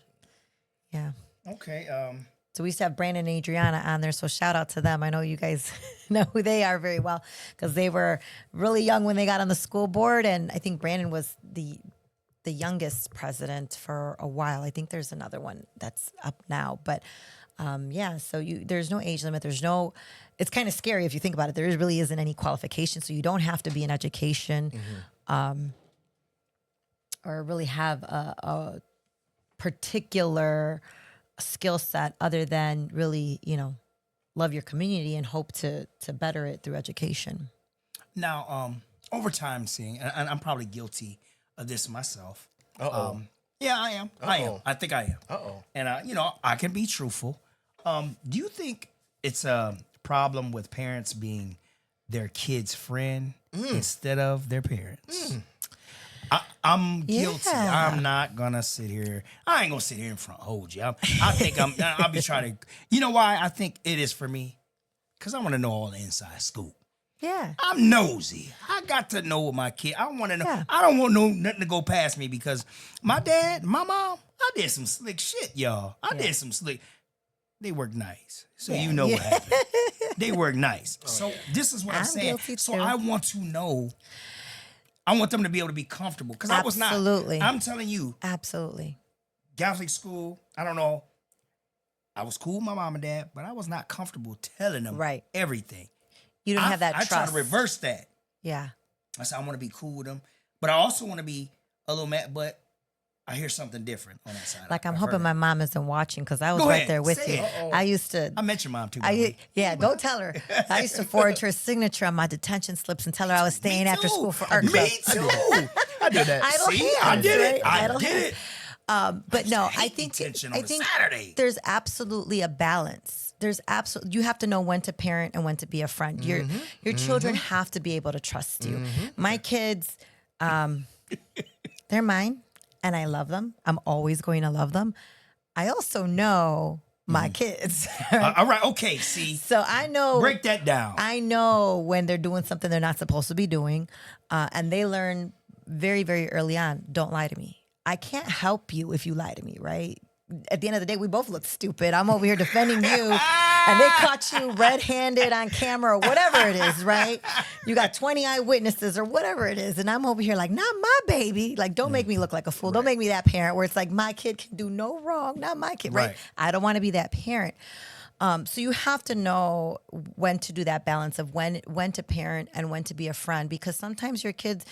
Speaker 2: Okay.
Speaker 3: So we used to have Brandon and Adriana on there. So shout out to them. I know you guys know who they are very well, because they were really young when they got on the school board. And I think Brandon was the youngest president for a while. I think there's another one that's up now. But so there's no age limit. It's kind of scary if you think about it. There really isn't any qualification. So you don't have to be in education or really have a particular skill set other than really, love your community and hope to better it through education.
Speaker 2: Now, over time, seeing, and I'm probably guilty of this myself. Yeah, I am. I am. I think I am. And I can be truthful. Do you think it's a problem with parents being their kids' friend instead of their parents? I'm guilty.
Speaker 3: Yeah.
Speaker 2: I'm not gonna sit here. I ain't gonna sit here in front of hold you. I think I'll be trying to. You know why I think it is for me? Because I want to know all the inside scoop.
Speaker 3: Yeah.
Speaker 2: I'm nosy. I got to know what my kid. I want to know.
Speaker 3: Yeah.
Speaker 2: I don't want nothing to go past me, because my dad, my mom, I did some slick shit, y'all. I did some slick. They work nice, so you know what happened. They work nice. So this is what I'm saying. So
Speaker 3: too.
Speaker 2: I want to know. I want them to be able to be comfortable, because I was not.
Speaker 3: Absolutely.
Speaker 2: I'm telling you,
Speaker 3: Absolutely.
Speaker 2: Catholic school. I don't know. I was cool with my mom and dad, but I was not comfortable telling them everything.
Speaker 3: You don't have that
Speaker 2: I
Speaker 3: trust.
Speaker 2: try to reverse that.
Speaker 3: Yeah.
Speaker 2: I said I want to be cool with them, but I also want to be a little mad. But I hear something different on that side.
Speaker 3: Like, I'm
Speaker 2: I've
Speaker 3: hoping
Speaker 2: heard
Speaker 3: my
Speaker 2: it.
Speaker 3: mom isn't watching, because I was
Speaker 2: Go
Speaker 3: right
Speaker 2: ahead,
Speaker 3: there with
Speaker 2: say
Speaker 3: you.
Speaker 2: it.
Speaker 3: I used to.
Speaker 2: I met your mom too. by the way.
Speaker 3: Don't tell her. I used to forge her signature on my detention slips and tell her I was staying
Speaker 2: Me
Speaker 3: after
Speaker 2: too.
Speaker 3: school for art
Speaker 2: Me
Speaker 3: club.
Speaker 2: too.
Speaker 4: I did that.
Speaker 3: Idle
Speaker 2: See,
Speaker 3: hands,
Speaker 2: I did it.
Speaker 3: right?
Speaker 2: I
Speaker 3: Idle
Speaker 2: did
Speaker 3: hands.
Speaker 2: it.
Speaker 3: But no, I
Speaker 2: hate
Speaker 3: think
Speaker 2: detention
Speaker 3: I
Speaker 2: on a
Speaker 3: think
Speaker 2: Saturday.
Speaker 3: there's absolutely a balance. there's absolutely, you have to know when to parent and when to be a friend. Your children have to be able to trust you. My kids, they're mine and I love them. I'm always going to love them. I also know my kids.
Speaker 2: All right. Okay. See.
Speaker 3: So I know.
Speaker 2: Break that down.
Speaker 3: I know when they're doing something they're not supposed to be doing. And they learn very, very early on, don't lie to me. I can't help you if you lie to me, right? At the end of the day, we both look stupid. I'm over here defending you, and they caught you red-handed on camera or whatever it is, right? You got 20 eyewitnesses or whatever it is, and I'm over here like, not my baby. Like, don't make me look like a fool. Don't make me that parent where it's like, my kid can do no wrong, not my kid, right? I don't want to be that parent. So you have to know when to do that balance of when to parent and when to be a friend, because sometimes your kids,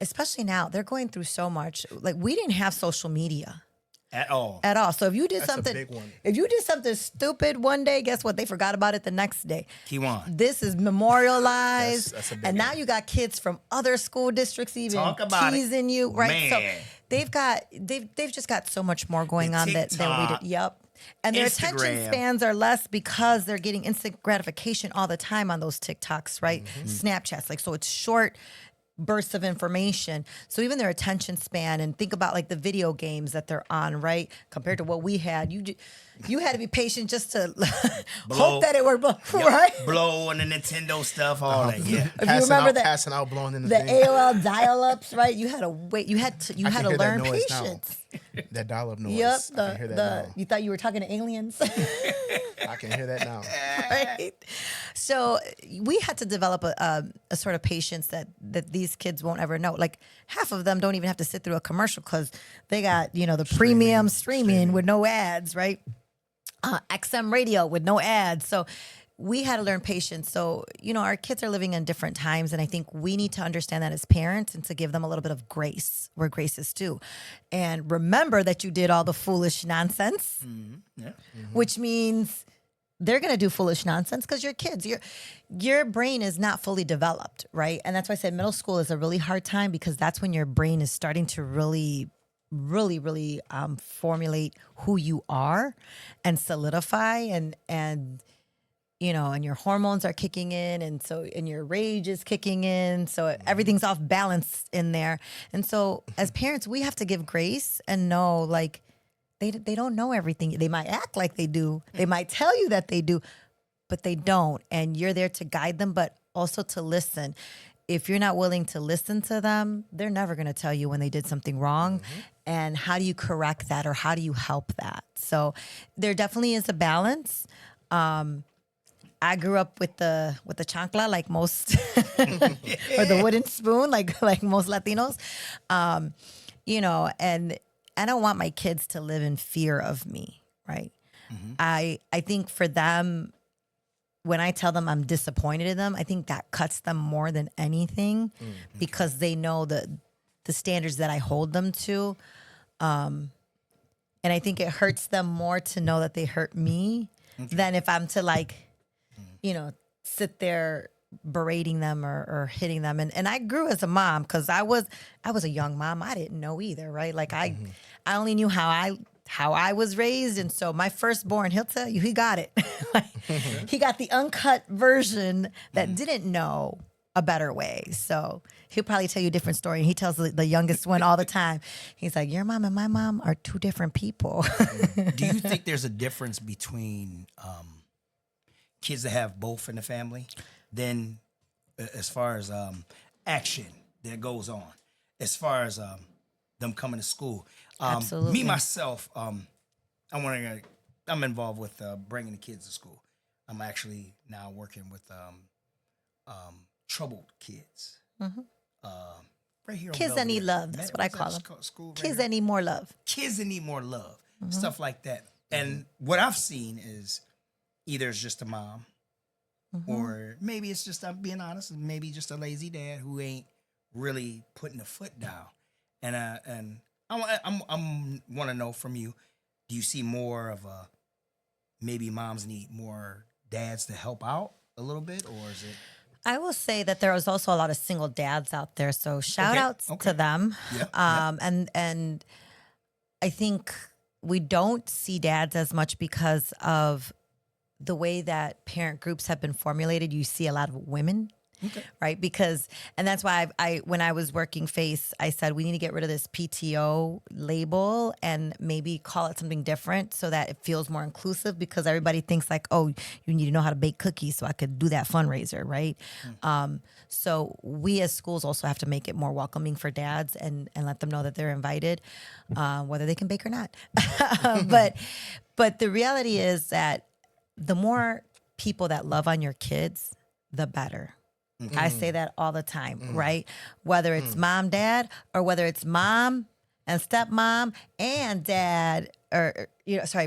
Speaker 3: especially now, they're going through so much. Like, we didn't have social media.
Speaker 2: At all.
Speaker 3: So if you did
Speaker 4: That's
Speaker 3: something,
Speaker 4: a big one.
Speaker 3: if you did something stupid one day, guess what? They forgot about it the next day.
Speaker 2: Kiwan.
Speaker 3: This is memorialized,
Speaker 4: That's a big
Speaker 3: and now
Speaker 4: one.
Speaker 3: you got kids from other school districts even
Speaker 2: Talk about it.
Speaker 3: teasing you, right?
Speaker 2: Man.
Speaker 3: So they've just got so much more going on than we
Speaker 2: TikTok,
Speaker 3: did. Yep. And their attention
Speaker 2: Instagram.
Speaker 3: spans are less because they're getting instant gratification all the time on those TikToks, right? Snapchats, like, so it's short bursts of information. So even their attention span, and think about like the video games that they're on, right? Compared to what we had, you had to be patient just to hope that it worked, right?
Speaker 2: Blow on the Nintendo stuff, all that. Yeah.
Speaker 3: If you remember that,
Speaker 4: passing out, blowing in the
Speaker 3: the
Speaker 4: thing.
Speaker 3: AOL dial-ups, right? You had to wait. You had to
Speaker 4: I can hear that
Speaker 3: learn
Speaker 4: noise now.
Speaker 3: patience.
Speaker 4: That dial-up noise.
Speaker 3: Yep.
Speaker 4: I can hear that now.
Speaker 3: You thought you were talking to aliens.
Speaker 4: I can hear that now.
Speaker 3: Right? So we had to develop a sort of patience that these kids won't ever know. Like, half of them don't even have to sit through a commercial because they got, the premium streaming with no ads, right? XM radio with no ads. So we had to learn patience. So, our kids are living in different times, and I think we need to understand that as parents and to give them a little bit of grace where grace is due. And remember that you did all the foolish nonsense, which means they're going to do foolish nonsense because you're kids. Your brain is not fully developed, right? And that's why I said middle school is a really hard time, because that's when your brain is starting to really formulate who you are and solidify, and your hormones are kicking in, and your rage is kicking in, so everything's off balance in there. And so as parents, we have to give grace and know, like, they don't know everything. They might act like they do. They might tell you that they do, but they don't. And you're there to guide them, but also to listen. If you're not willing to listen to them, they're never going to tell you when they did something wrong. And how do you correct that, or how do you help that? So there definitely is a balance. I grew up with the chancla, like most, or the wooden spoon, like most Latinos, and I don't want my kids to live in fear of me, right? I think for them, when I tell them I'm disappointed in them, I think that cuts them more than anything, because they know the standards that I hold them to. And I think it hurts them more to know that they hurt me than if I'm to sit there berating them or hitting them. And I grew as a mom, because I was a young mom. I didn't know either, right? Like I only knew how I was raised. And so my firstborn, he'll tell you, he got it. He got the uncut version that didn't know a better way. So he'll probably tell you a different story. And he tells the youngest one all the time. He's like, your mom and my mom are two different people.
Speaker 2: Do you think there's a difference between kids that have both in the family? Then as far as action that goes on, as far as them coming to school.
Speaker 3: Absolutely.
Speaker 2: Me, myself, I'm involved with bringing the kids to school. I'm actually now working with troubled kids. Right here on
Speaker 3: Kids that need
Speaker 2: Belvedere.
Speaker 3: love. That's what I call them.
Speaker 2: School right
Speaker 3: Kids
Speaker 2: here.
Speaker 3: that need more love.
Speaker 2: Kids that need more love, stuff like that. And what I've seen is either it's just a mom, or maybe it's just, I'm being honest, maybe just a lazy dad who ain't really putting the foot down. And I want to know from you, do you see more of maybe moms need more dads to help out a little bit, or is it?
Speaker 3: I will say that there is also a lot of single dads out there, so shout outs to them.
Speaker 2: Yep,
Speaker 3: And I think we don't see dads as much because of the way that parent groups have been formulated, you see a lot of women. Okay. Right. Because, and that's why I when I was working FACE, I said, we need to get rid of this PTO label and maybe call it something different so that it feels more inclusive, because everybody thinks like, oh, you need to know how to bake cookies so I could do that fundraiser. Right. So we as schools also have to make it more welcoming for dads and let them know that they're invited, whether they can bake or not. But the reality is that the more people that love on your kids, the better. I say that all the time, right? Whether it's mom, dad, or whether it's mom and stepmom and dad, or,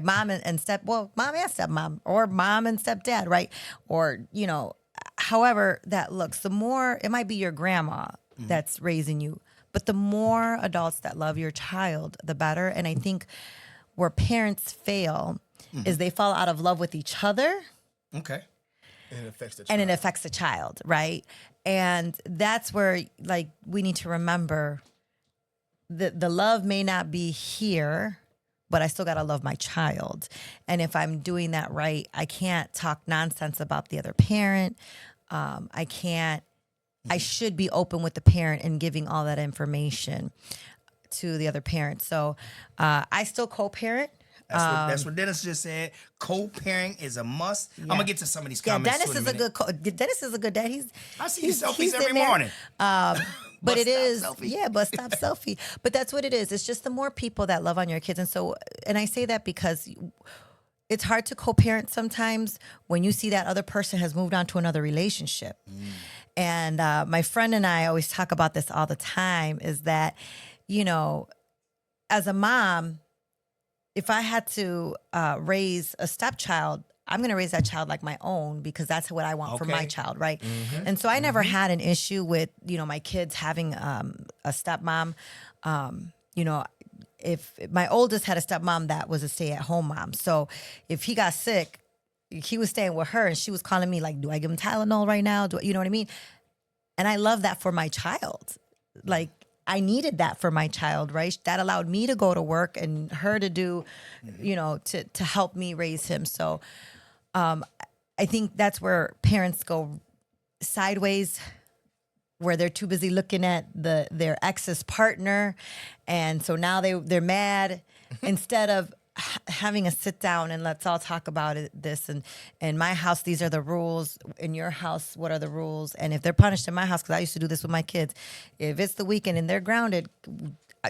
Speaker 3: mom and stepmom, or mom and stepdad, right? Or, however that looks, the more, it might be your grandma that's raising you, but the more adults that love your child, the better. And I think where parents fail is they fall out of love with each other.
Speaker 2: Okay.
Speaker 4: And it affects the child.
Speaker 3: And it affects the child, right? And that's where, like, we need to remember that the love may not be here, but I still got to love my child. And if I'm doing that right, I can't talk nonsense about the other parent. I should be open with the parent and giving all that information to the other parent. So I still co-parent.
Speaker 2: That's what Dennis just said. Co-parenting is a must. I'm gonna get to some of these comments.
Speaker 3: Dennis is a good Dennis is a good dad.
Speaker 2: I see his selfies every morning.
Speaker 3: But it is,
Speaker 2: selfie.
Speaker 3: But stop selfie. But that's what it is. It's just the more people that love on your kids. And I say that because it's hard to co-parent sometimes when you see that other person has moved on to another relationship. And my friend and I always talk about this all the time, is that, as a mom, if I had to raise a stepchild, I'm going to raise that child like my own, because that's what I want for my child, right? And so I never had an issue with, my kids having a stepmom. If my oldest had a stepmom that was a stay-at-home mom. So if he got sick, he was staying with her, and she was calling me like, do I give him Tylenol right now? You know what I mean? And I love that for my child. Like, I needed that for my child, right? That allowed me to go to work and her to do, to help me raise him. So I think that's where parents go sideways, where they're too busy looking at their ex's partner. And so now they're mad instead of having a sit down and let's all talk about this. And in my house, these are the rules. In your house, what are the rules? And if they're punished in my house, because I used to do this with my kids, if it's the weekend and they're grounded,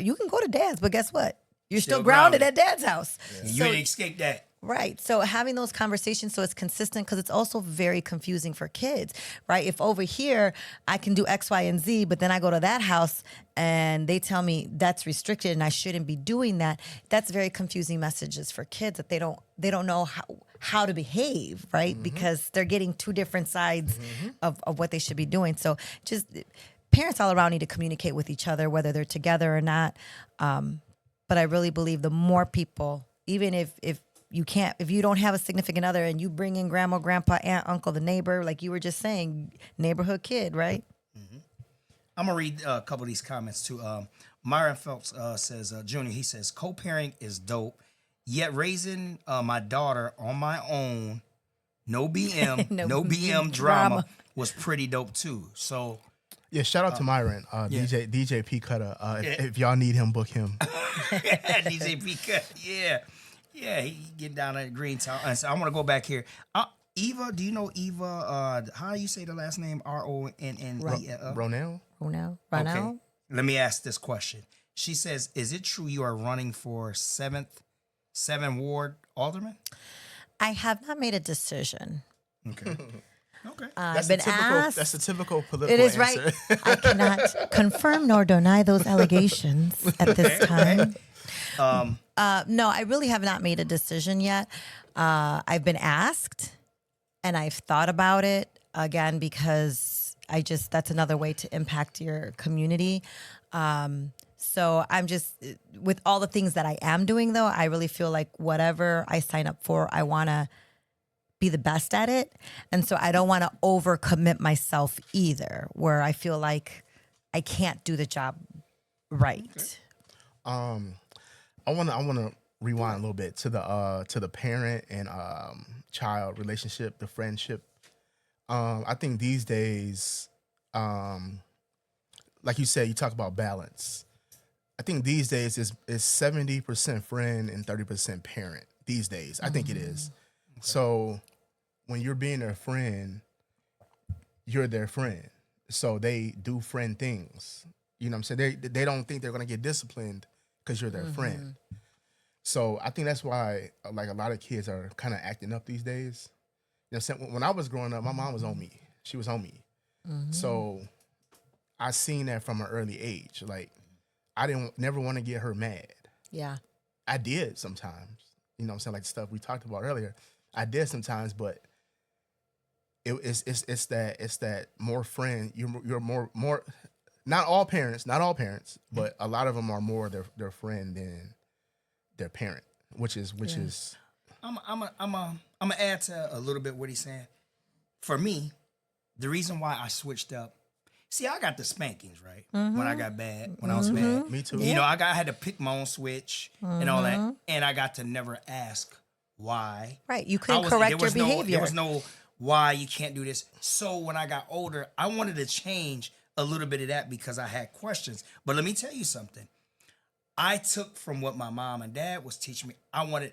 Speaker 3: you can go to dad's, but guess what? You're still grounded at dad's house.
Speaker 2: Yeah. You ain't escape that.
Speaker 3: Right. So having those conversations so it's consistent, because it's also very confusing for kids, right? If over here I can do X, Y, and Z, but then I go to that house and they tell me that's restricted and I shouldn't be doing that, that's very confusing messages for kids, that they don't know how to behave, right? Because they're getting two different sides of what they should be doing. So just parents all around need to communicate with each other, whether they're together or not. But I really believe the more people, even if you don't have a significant other and you bring in grandma, grandpa, aunt, uncle, the neighbor, like you were just saying, neighborhood kid, right?
Speaker 2: I'm going to read a couple of these comments too. Myron Phelps says, Junior, he says, co-parenting is dope, yet raising my daughter on my own, no BM, no BM drama was pretty dope too. So,
Speaker 4: yeah, shout out to Myron, DJ P Cutter. If y'all need him, book him.
Speaker 2: DJ P Cutter, yeah. Yeah, he getting down at Greentown. And so I want to go back here. Eva, do you know Eva? How do you say the last name? Ronn.
Speaker 4: Ronell?
Speaker 3: Ronell.
Speaker 2: Okay. Let me ask this question. She says, is it true you are running for 7th Ward Alderman?
Speaker 3: I have not made a decision.
Speaker 2: Okay. Okay.
Speaker 3: I've been asked.
Speaker 4: That's a typical political
Speaker 3: It is
Speaker 4: answer.
Speaker 3: right. I cannot confirm nor deny those allegations at this time. No, I really have not made a decision yet. I've been asked and I've thought about it again, because that's another way to impact your community. So I'm just, with all the things that I am doing though, I really feel like whatever I sign up for, I want to be the best at it. And so I don't want to overcommit myself either, where I feel like I can't do the job right.
Speaker 4: I want to rewind a little bit to the parent and child relationship, the friendship. I think these days, like you said, you talk about balance. I think these days is 70% friend and 30% parent. These days, I think it is. Okay. So when you're being their friend, you're their friend. So they do friend things. You know what I'm saying? They don't think they're gonna get disciplined because you're their friend. So I think that's why like a lot of kids are kind of acting up these days. You know what I'm saying? When I was growing up, my mom was on me. She was on me. So I seen that from an early age. Like I never want to get her mad. Yeah. I did sometimes. You know what I'm saying? Like the stuff we talked about earlier. I did sometimes, but it's that more friend. You're more not all parents, but a lot of them are more their friend than their parent, which is.
Speaker 2: I'm gonna add to a little bit what he's saying. For me, the reason why I switched up. See, I got the spankings, right? When I got bad, when I was bad.
Speaker 4: Me too.
Speaker 2: You know, I had to pick my own switch and all that. And I got to never ask why.
Speaker 3: Right. You couldn't correct your behavior.
Speaker 2: There was no why you can't do this. So when I got older, I wanted to change a little bit of that because I had questions. But let me tell you something. I took from what my mom and dad was teaching me. I wanted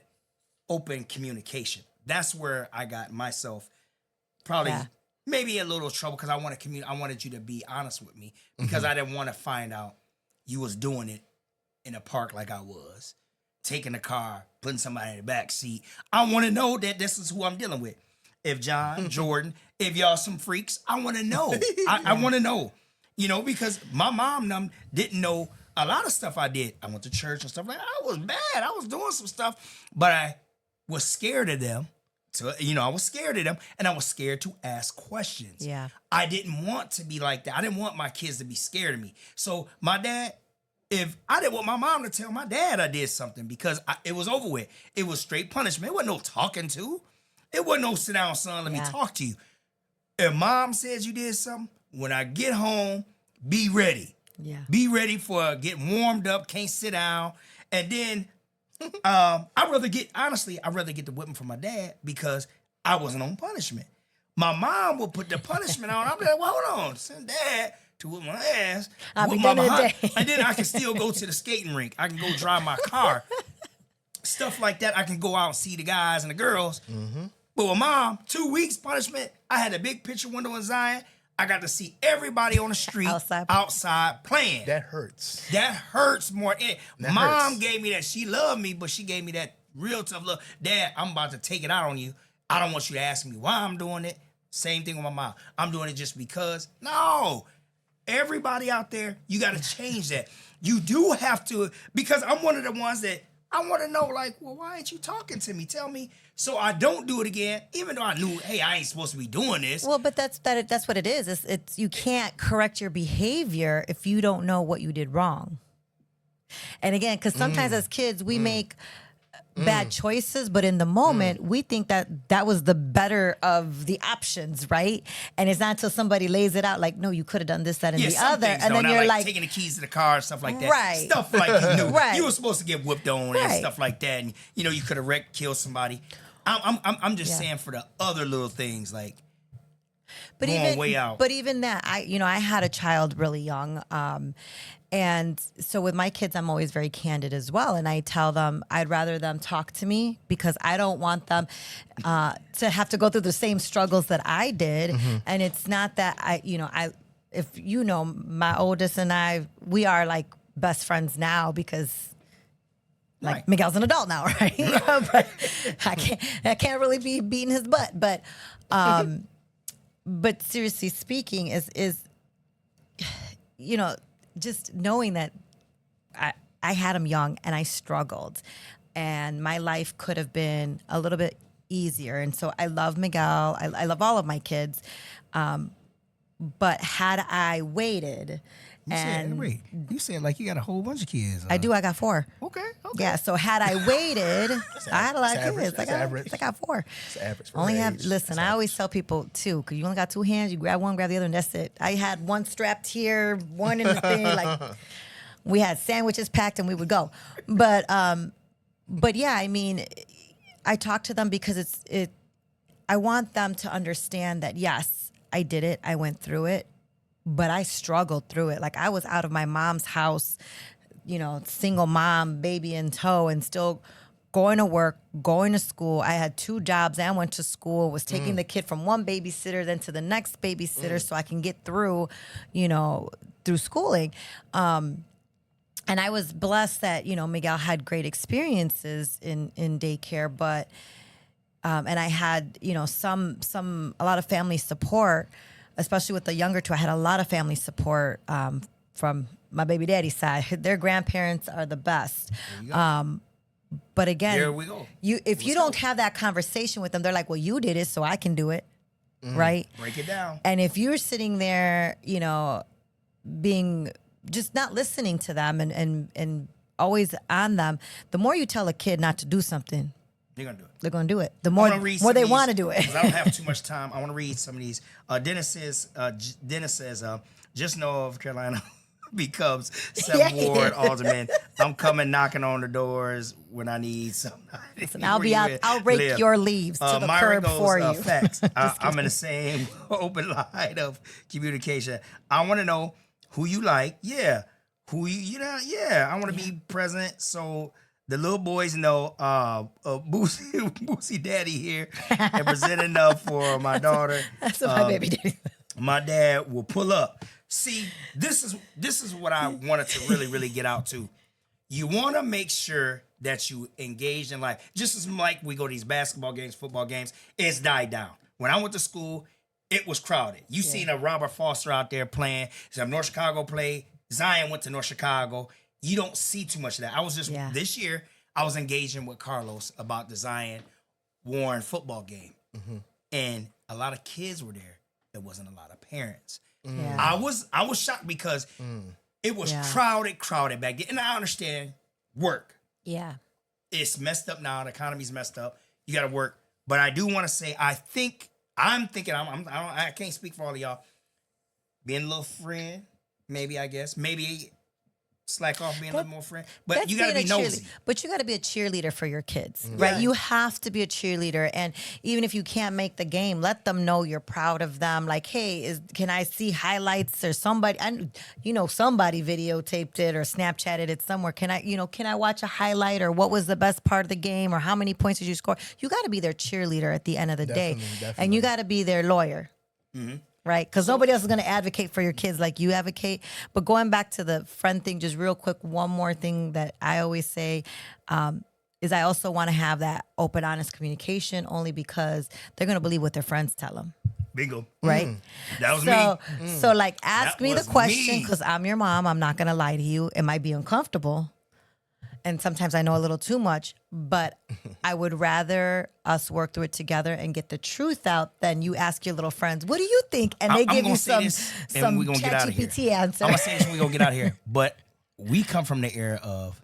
Speaker 2: open communication. That's where I got myself probably maybe a little trouble because I wanted you to be honest with me because I didn't want to find out you was doing it in a park like I was, taking the car, putting somebody in the back seat. I want to know that this is who I'm dealing with. If John, Jordan, if y'all some freaks, I want to know. I want to know, you know, because my mom and them didn't know a lot of stuff I did. I went to church and stuff like that. I was bad. I was doing some stuff, but I was scared of them. So, you know, I was scared of them and I was scared to ask questions. Yeah. I didn't want to be like that. I didn't want my kids to be scared of me. So my dad, if I didn't want my mom to tell my dad I did something because it was over with. It was straight punishment. It wasn't no talking to. It wasn't no sit down, son, let me talk to you. If mom says you did something, when I get home, be ready. Yeah. Be ready for getting warmed up, can't sit down. And then I'd rather get the whipping from my dad because I wasn't on punishment. My mom would put the punishment on. I'd be like, well, hold on, send dad to whip my ass, whip my behind, and then I can still go to the skating rink. I can go drive my car. Stuff like that. I can go out and see the guys and the girls. But with mom, 2 weeks punishment. I had a big picture window in Zion. I got to see everybody on the street outside playing.
Speaker 4: That hurts.
Speaker 2: That hurts more. Mom gave me that. She loved me, but she gave me that real tough look. Dad, I'm about to take it out on you. I don't want you to ask me why I'm doing it. Same thing with my mom. I'm doing it just because. No. Everybody out there, you got to change that. You do have to, because I'm one of the ones that I want to know, like, well, why ain't you talking to me? Tell me so I don't do it again, even though I knew, hey, I ain't supposed to be doing this.
Speaker 3: Well, but that's what it is. It's you can't correct your behavior if you don't know what you did wrong. And again, because sometimes as kids, we make bad choices, but in the moment, we think that was the better of the options, right? And it's not until somebody lays it out like, no, you could have done this, that, and the other. And then you're like
Speaker 2: taking the keys to the car and stuff like that.
Speaker 3: Right.
Speaker 2: Stuff like you knew. You were supposed to get whipped on and stuff like that. And, you know, you could have wrecked, killed somebody. I'm just saying for the other little things, like,
Speaker 3: but
Speaker 2: going way out.
Speaker 3: But even that, I had a child really young. And so with my kids, I'm always very candid as well. And I tell them I'd rather them talk to me because I don't want them to have to go through the same struggles that I did. And it's not that if you know, my oldest and I, we are like best friends now because Miguel's an adult now, right? But I can't really be beating his butt. But seriously speaking, is just knowing that I had him young and I struggled and my life could have been a little bit easier. And so I love Miguel. I love all of my kids. But had I waited
Speaker 2: you said like you got a whole bunch of kids.
Speaker 3: I do. I got 4.
Speaker 2: Okay.
Speaker 3: Yeah. So had I waited, I had a lot of kids. I got 4.
Speaker 4: It's average.
Speaker 3: Listen, I always tell people too, because you only got 2 hands. You grab one, grab the other, and that's it. I had one strapped here, one in the thing. Like we had sandwiches packed, and we would go. But but yeah, I mean, I talk to them because I want them to understand that, yes, I did it. I went through it, but I struggled through it. Like I was out of my mom's house, single mom, baby in tow, and still going to work, going to school. I had 2 jobs and went to school, was taking the kid from one babysitter then to the next babysitter so I can get through, through schooling. And I was blessed that, Miguel had great experiences in daycare, but, and I had, a lot of family support, especially with the younger 2. I had a lot of family support from my baby daddy's side. Their grandparents are the best. But again,
Speaker 2: There we go.
Speaker 3: If you don't have that conversation with them, they're like, well, you did it, so I can do it. Right?
Speaker 2: Break it down.
Speaker 3: And if you're sitting there, being just not listening to them and always on them, the more you tell a kid not to do something,
Speaker 2: They're going to do it.
Speaker 3: they're going to do it. The
Speaker 2: I
Speaker 3: more
Speaker 2: wanna read
Speaker 3: more
Speaker 2: some
Speaker 3: they
Speaker 2: of these,
Speaker 3: want to do it.
Speaker 2: 'cause I don't have too much time. I want to read some of these. Dennis says, just know if Carolina becomes 7th
Speaker 3: Yeah.
Speaker 2: Ward Alderman, I'm coming knocking on the doors when I need somebody.
Speaker 3: And I'll rake your leaves to the
Speaker 2: Myra
Speaker 3: curb
Speaker 2: goes,
Speaker 3: for you.
Speaker 2: Facts. I'm in the same open line of communication. I want to know who you like. Yeah. Yeah. I want to be present. So the little boys know Boosie Daddy here and presenting for my daughter.
Speaker 3: That's what my baby did.
Speaker 2: My dad will pull up. See, this is what I wanted to really, really get out to. You want to make sure that you engage in life. Just as like we go to these basketball games, football games, it's died down. When I went to school, it was crowded. You seen a Robert Foster out there playing. Some North Chicago play. Zion went to North Chicago. You don't see too much of that. I was just this year, I was engaging with Carlos about the Zion Warren football game. And a lot of kids were there. There wasn't a lot of parents.
Speaker 3: Yeah.
Speaker 2: I was shocked because it was crowded back then. And I understand work.
Speaker 3: Yeah.
Speaker 2: It's messed up now. The economy's messed up. You got to work. But I do want to say, I can't speak for all of y'all. Being a little friend, maybe, I guess. Maybe slack off being a little more friend. But
Speaker 3: That's
Speaker 2: you got to
Speaker 3: being
Speaker 2: be
Speaker 3: a
Speaker 2: nosy.
Speaker 3: But you got to be a cheerleader for your kids, right?
Speaker 2: Yeah.
Speaker 3: You have to be a cheerleader. And even if you can't make the game, let them know you're proud of them. Like, hey, can I see highlights or somebody, somebody videotaped it or Snapchatted it somewhere. Can I watch a highlight, or what was the best part of the game, or how many points did you score? You got to be their cheerleader at the end of the day.
Speaker 4: Definitely.
Speaker 3: And you got to be their lawyer. Right? Because nobody else is going to advocate for your kids like you advocate. But going back to the friend thing, just real quick, one more thing that I always say is I also want to have that open, honest communication, only because they're going to believe what their friends tell them.
Speaker 2: Bingo.
Speaker 3: Right?
Speaker 2: That was me.
Speaker 3: So like, ask
Speaker 2: That
Speaker 3: me the
Speaker 2: was
Speaker 3: question,
Speaker 2: me.
Speaker 3: because I'm your mom. I'm not going to lie to you. It might be uncomfortable. And sometimes I know a little too much, but I would rather us work through it together and get the truth out than you ask your little friends, what do you think? And they
Speaker 2: I'm
Speaker 3: give
Speaker 2: gonna
Speaker 3: you
Speaker 2: say this, and
Speaker 3: some
Speaker 2: we gonna get out of here.
Speaker 3: ChatGPT answer.
Speaker 2: I'm going to say this and we're going to get out of here. But we come from the era of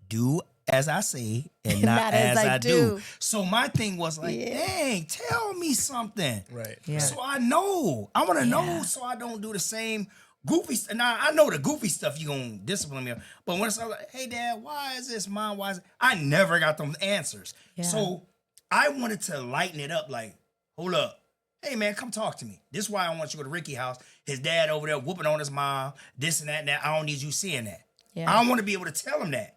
Speaker 2: do as I say and not as I do. So my thing was like, dang, tell me something.
Speaker 4: Right.
Speaker 3: Yeah.
Speaker 2: So I know. I want to know so I don't do the same goofy stuff. Now, I know the goofy stuff you going to discipline me. But when it's like, hey, Dad, why is this, Mom? Why is it? I never got them answers.
Speaker 3: Yeah.
Speaker 2: So I wanted to lighten it up like, hold up. Hey, man, come talk to me. This is why I want you to go to Ricky's house. His dad over there whooping on his mom, this and that and that. I don't need you seeing that.
Speaker 3: Yeah.
Speaker 2: I want to be able to tell him that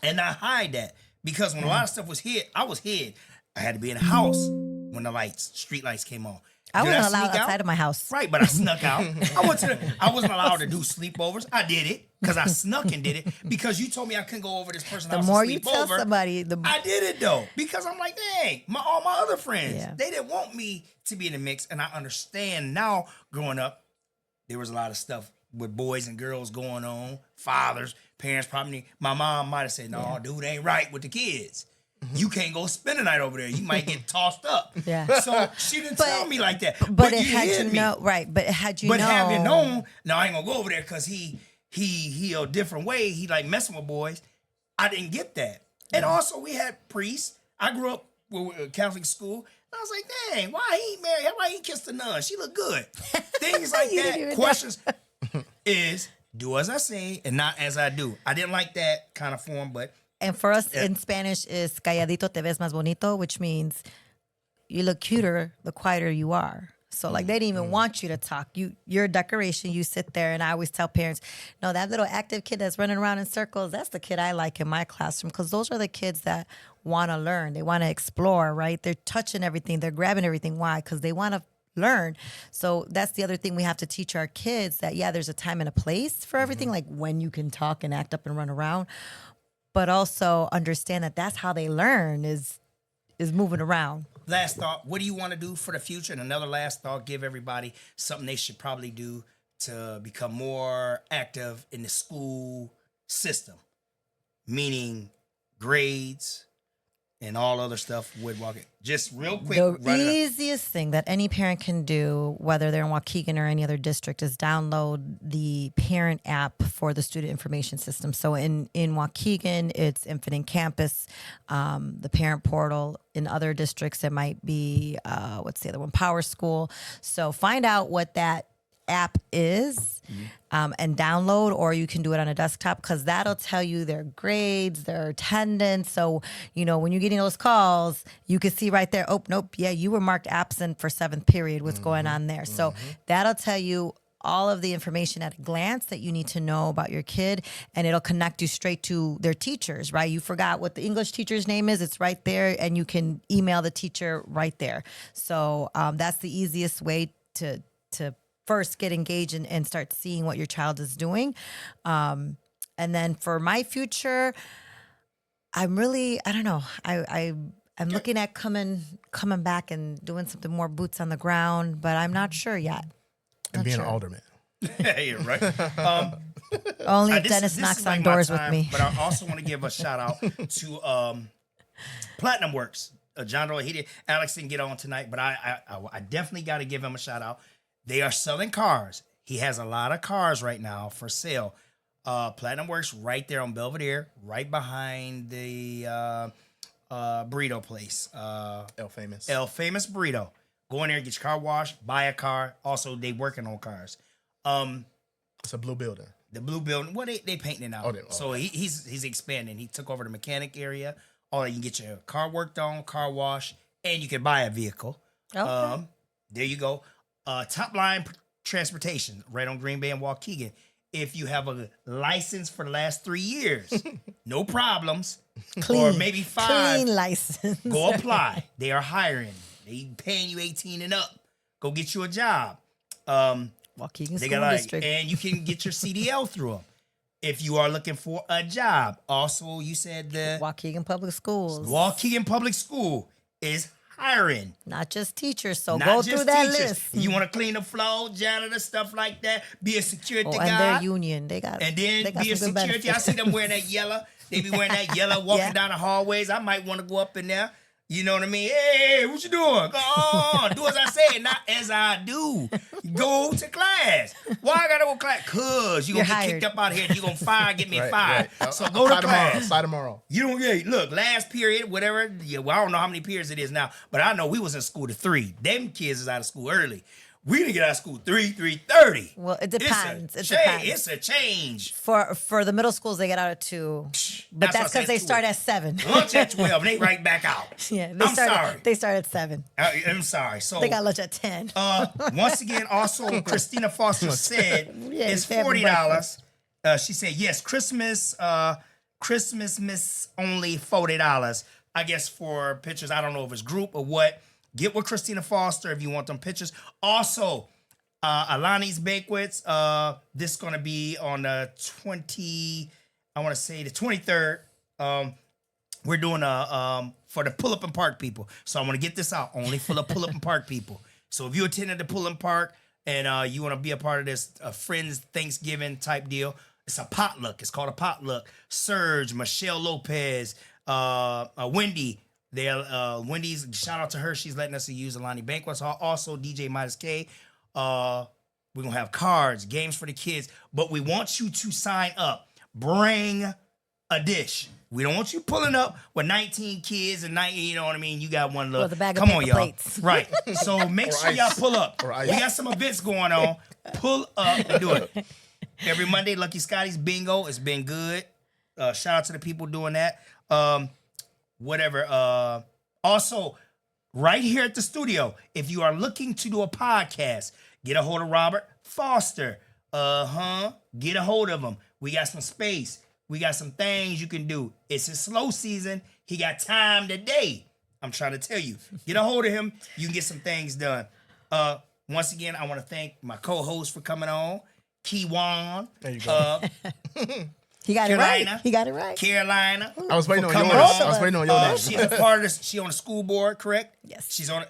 Speaker 2: and not hide that. Because when a lot of stuff was hid, I was hid. I had to be in the house when the street lights came on.
Speaker 3: I
Speaker 2: Did
Speaker 3: wasn't allowed
Speaker 2: sneak out?
Speaker 3: outside of my house.
Speaker 2: Right, but I snuck out. I wasn't allowed to do sleepovers. I did it because I snuck and did it because you told me I couldn't go over this person's
Speaker 3: The
Speaker 2: house
Speaker 3: more
Speaker 2: and
Speaker 3: you
Speaker 2: sleep
Speaker 3: tell
Speaker 2: over.
Speaker 3: somebody,
Speaker 2: I did it though because I'm like, dang, all my other friends,
Speaker 3: Yeah.
Speaker 2: they didn't want me to be in the mix, and I understand now. Growing up, there was a lot of stuff with boys and girls going on. Fathers, parents probably. My mom might have said, "No, dude, ain't right with the kids." You can't go spend the night over there. You might get tossed up.
Speaker 3: Yeah.
Speaker 2: So she didn't tell me like that.
Speaker 3: But it
Speaker 2: you
Speaker 3: had
Speaker 2: hid
Speaker 3: you
Speaker 2: me.
Speaker 3: know, right? But had you
Speaker 2: But
Speaker 3: know,
Speaker 2: have you known? No, I ain't gonna go over there because he a different way. He like messing with boys. I didn't get that. And also we had priests. I grew up with a Catholic school. I was like, dang, why he ain't married? Why he ain't kissed a nun? She look good. Things like
Speaker 3: You didn't
Speaker 2: that.
Speaker 3: even
Speaker 2: Questions is do as I say and not as I do. I didn't like that kind of form, but
Speaker 3: And for us in Spanish is calladito te ves más bonito, which means you look cuter the quieter you are. So like they didn't even want you to talk. You're a decoration. You sit there, and I always tell parents, no, that little active kid that's running around in circles, that's the kid I like in my classroom, because those are the kids that want to learn. They want to explore, right? They're touching everything. They're grabbing everything. Why? Because they want to learn. So that's the other thing we have to teach our kids, that there's a time and a place for everything, like when you can talk and act up and run around, but also understand that that's how they learn is moving around.
Speaker 2: Last thought, what do you want to do for the future? And another last thought, give everybody something they should probably do to become more active in the school system, meaning grades and all other stuff with Waukegan. Just real quick.
Speaker 3: The easiest thing that any parent can do, whether they're in Waukegan or any other district, is download the parent app for the student information system. So in Waukegan, it's Infinite Campus, the parent portal. In other districts, it might be, what's the other one? Power School. So find out what that app is and download, or you can do it on a desktop, because that'll tell you their grades, their attendance. So, when you're getting those calls, you can see right there, oh, nope, yeah, you were marked absent for 7th period. What's going on there? So that'll tell you all of the information at a glance that you need to know about your kid, and it'll connect you straight to their teachers, right? You forgot what the English teacher's name is. It's right there, and you can email the teacher right there. So that's the easiest way to first get engaged and start seeing what your child is doing. And then for my future, I don't know. I'm looking at coming back and doing something more boots on the ground, but I'm not sure yet.
Speaker 4: And being an alderman.
Speaker 2: Yeah, right.
Speaker 3: Only if Dennis knocks on doors with me.
Speaker 2: But I also want to give a shout out to Platinum Works. John Doyle, Alex didn't get on tonight, but I definitely got to give him a shout out. They are selling cars. He has a lot of cars right now for sale. Platinum Works right there on Belvedere, right behind the burrito place.
Speaker 4: El Famous
Speaker 2: Burrito. Go in there, get your car washed, buy a car. Also, they working on cars.
Speaker 4: It's a blue building.
Speaker 2: The blue building. Well, they painting it out. So he's expanding. He took over the mechanic area. You can get your car worked on, car wash, and you can buy a vehicle.
Speaker 3: Okay.
Speaker 2: There you go. Top Line Transportation, right on Green Bay and Waukegan. If you have a license for the last 3 years, no problems. Or maybe 5.
Speaker 3: Clean license.
Speaker 2: Go apply. They are hiring. They paying you 18 and up. Go get you a job.
Speaker 3: Waukegan School District.
Speaker 2: And you can get your CDL through them. If you are looking for a job. Also, you said the
Speaker 3: Waukegan Public Schools.
Speaker 2: Waukegan Public School is hiring.
Speaker 3: Not just teachers, so
Speaker 2: Not
Speaker 3: go
Speaker 2: just
Speaker 3: through that
Speaker 2: teachers.
Speaker 3: list.
Speaker 2: You want to clean the floor, janitor, stuff like that. Be a security guy.
Speaker 3: And their union, they got.
Speaker 2: And then
Speaker 3: they got
Speaker 2: be a
Speaker 3: some good
Speaker 2: security. I
Speaker 3: benefits.
Speaker 2: see them wearing that yellow. They be wearing that yellow, walking
Speaker 3: Yeah.
Speaker 2: down the hallways. I might want to go up in there. You know what I mean? Hey, what you doing? Go on. Do as I say, not as I do. Go to class. Why I gotta go to class? Cause you're gonna get kicked up out here. You're gonna get me fired.
Speaker 4: Right.
Speaker 2: So go to class.
Speaker 4: Start tomorrow.
Speaker 2: You don't look, last period, whatever. Yeah, well, I don't know how many periods it is now, but I know we was in school to 3. Them kids is out of school early. We didn't get out of school 3:30.
Speaker 3: Well, it depends.
Speaker 2: It's a change.
Speaker 3: For the middle schools, they get out at 2, but that's because they start at 7.
Speaker 2: Lunch at 12, and they right back out.
Speaker 3: Yeah,
Speaker 2: sorry.
Speaker 3: They start at 7.
Speaker 2: I'm sorry. So
Speaker 3: They got lunch at 10.
Speaker 2: once again, also Christina Foster said it's
Speaker 3: family
Speaker 2: $40. She said yes, Christmas miss only $40. I guess for pictures. I don't know if it's group or what. Get with Christina Foster if you want them pictures. Also, Alani's Banquets. This is going to be on the 23rd. We're doing for the Pull Up and Park people. So I want to get this out only for the Pull Up and Park people. So if you attended the Pull and Park and you want to be a part of this Friends Thanksgiving type deal, it's a potluck. It's called a potluck. Serge, Michelle Lopez, Wendy. Wendy's, shout out to her. She's letting us use Alani Banquets. Also, DJ Midas K. We're going to have cards, games for the kids. But we want you to sign up. Bring a dish. We don't want you pulling up with 19 kids and 19, you know what I mean? You got one little.
Speaker 3: With a bag of
Speaker 2: Come on,
Speaker 3: paper
Speaker 2: y'all.
Speaker 3: plates.
Speaker 2: Right. So make sure y'all pull up.
Speaker 4: Or
Speaker 2: We
Speaker 4: ice.
Speaker 2: got some events going on. Pull up and do it. Every Monday, Lucky Scotty's bingo. It's been good. shout out to the people doing that. Whatever. Also, right here at the studio, if you are looking to do a podcast, get a hold of Robert Foster. Get a hold of him. We got some space. We got some things you can do. It's his slow season. He got time today. I'm trying to tell you. Get a hold of him. You can get some things done. Once again, I want to thank my co-host for coming on, Kiwan.
Speaker 4: There you go.
Speaker 3: He got
Speaker 2: Carolina.
Speaker 3: it right. He got it right.
Speaker 2: Carolina.
Speaker 4: I was waiting on
Speaker 2: coming
Speaker 4: yours.
Speaker 2: on.
Speaker 4: I was waiting on your name.
Speaker 2: She's a part of this. She's on the school board, correct?
Speaker 3: Yes.
Speaker 2: She's on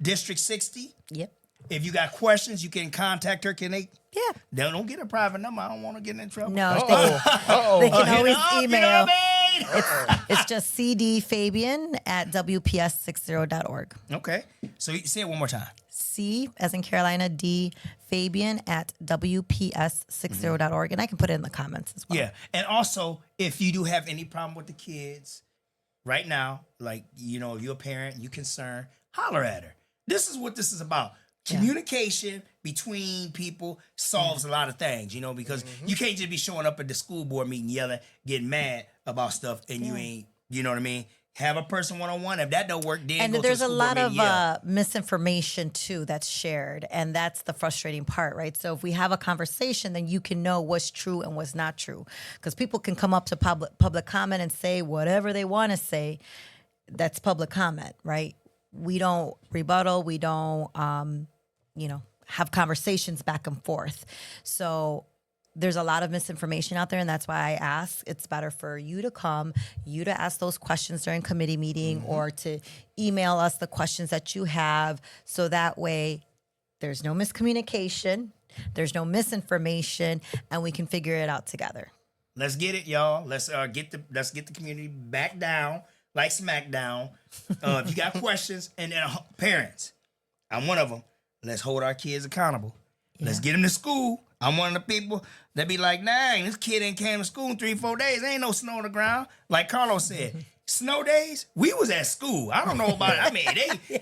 Speaker 2: District 60.
Speaker 3: Yep.
Speaker 2: If you got questions, you can contact her. Can they?
Speaker 3: Yeah.
Speaker 2: Don't get a private number. I don't want to get in trouble.
Speaker 3: No,
Speaker 4: Uh-oh.
Speaker 3: they can always
Speaker 2: You know
Speaker 3: email.
Speaker 2: what I mean?
Speaker 3: It's just cdfabian@wps60.org.
Speaker 2: Okay. So you say it one more time.
Speaker 3: C as in Carolina, D Fabian @WPS60.org. And I can put it in the comments as well.
Speaker 2: Yeah. And also, if you do have any problem with the kids right now, like, if you're a parent, you concerned, holler at her. This is what this is about. Communication between people solves a lot of things, because you can't just be showing up at the school board meeting, yelling, getting mad about stuff, and you ain't, you know what I mean? Have a person one-on-one. If that don't work, then
Speaker 3: And
Speaker 2: go
Speaker 3: there's
Speaker 2: to
Speaker 3: a
Speaker 2: the school
Speaker 3: lot
Speaker 2: board
Speaker 3: of
Speaker 2: meeting,
Speaker 3: misinformation too that's shared, and that's the frustrating part, right? So if we have a conversation, then you can know what's true and what's not true, because people can come up to public comment and say whatever they want to say. That's public comment, right? We don't rebuttal. We don't, have conversations back and forth. So there's a lot of misinformation out there, and that's why I ask. It's better for you to come, you to ask those questions during committee meeting, or to email us the questions that you have, so that way there's no miscommunication, there's no misinformation, and we can figure it out together.
Speaker 2: Let's get it, y'all. Let's get the community back down like SmackDown. If you got questions, and then parents, I'm one of them. Let's hold our kids accountable. Let's get them to school. I'm one of the people that be like, dang, this kid ain't came to school in 3-4 days. Ain't no snow on the ground. Like Carlos said, snow days, we was at school. I don't know about it. I mean,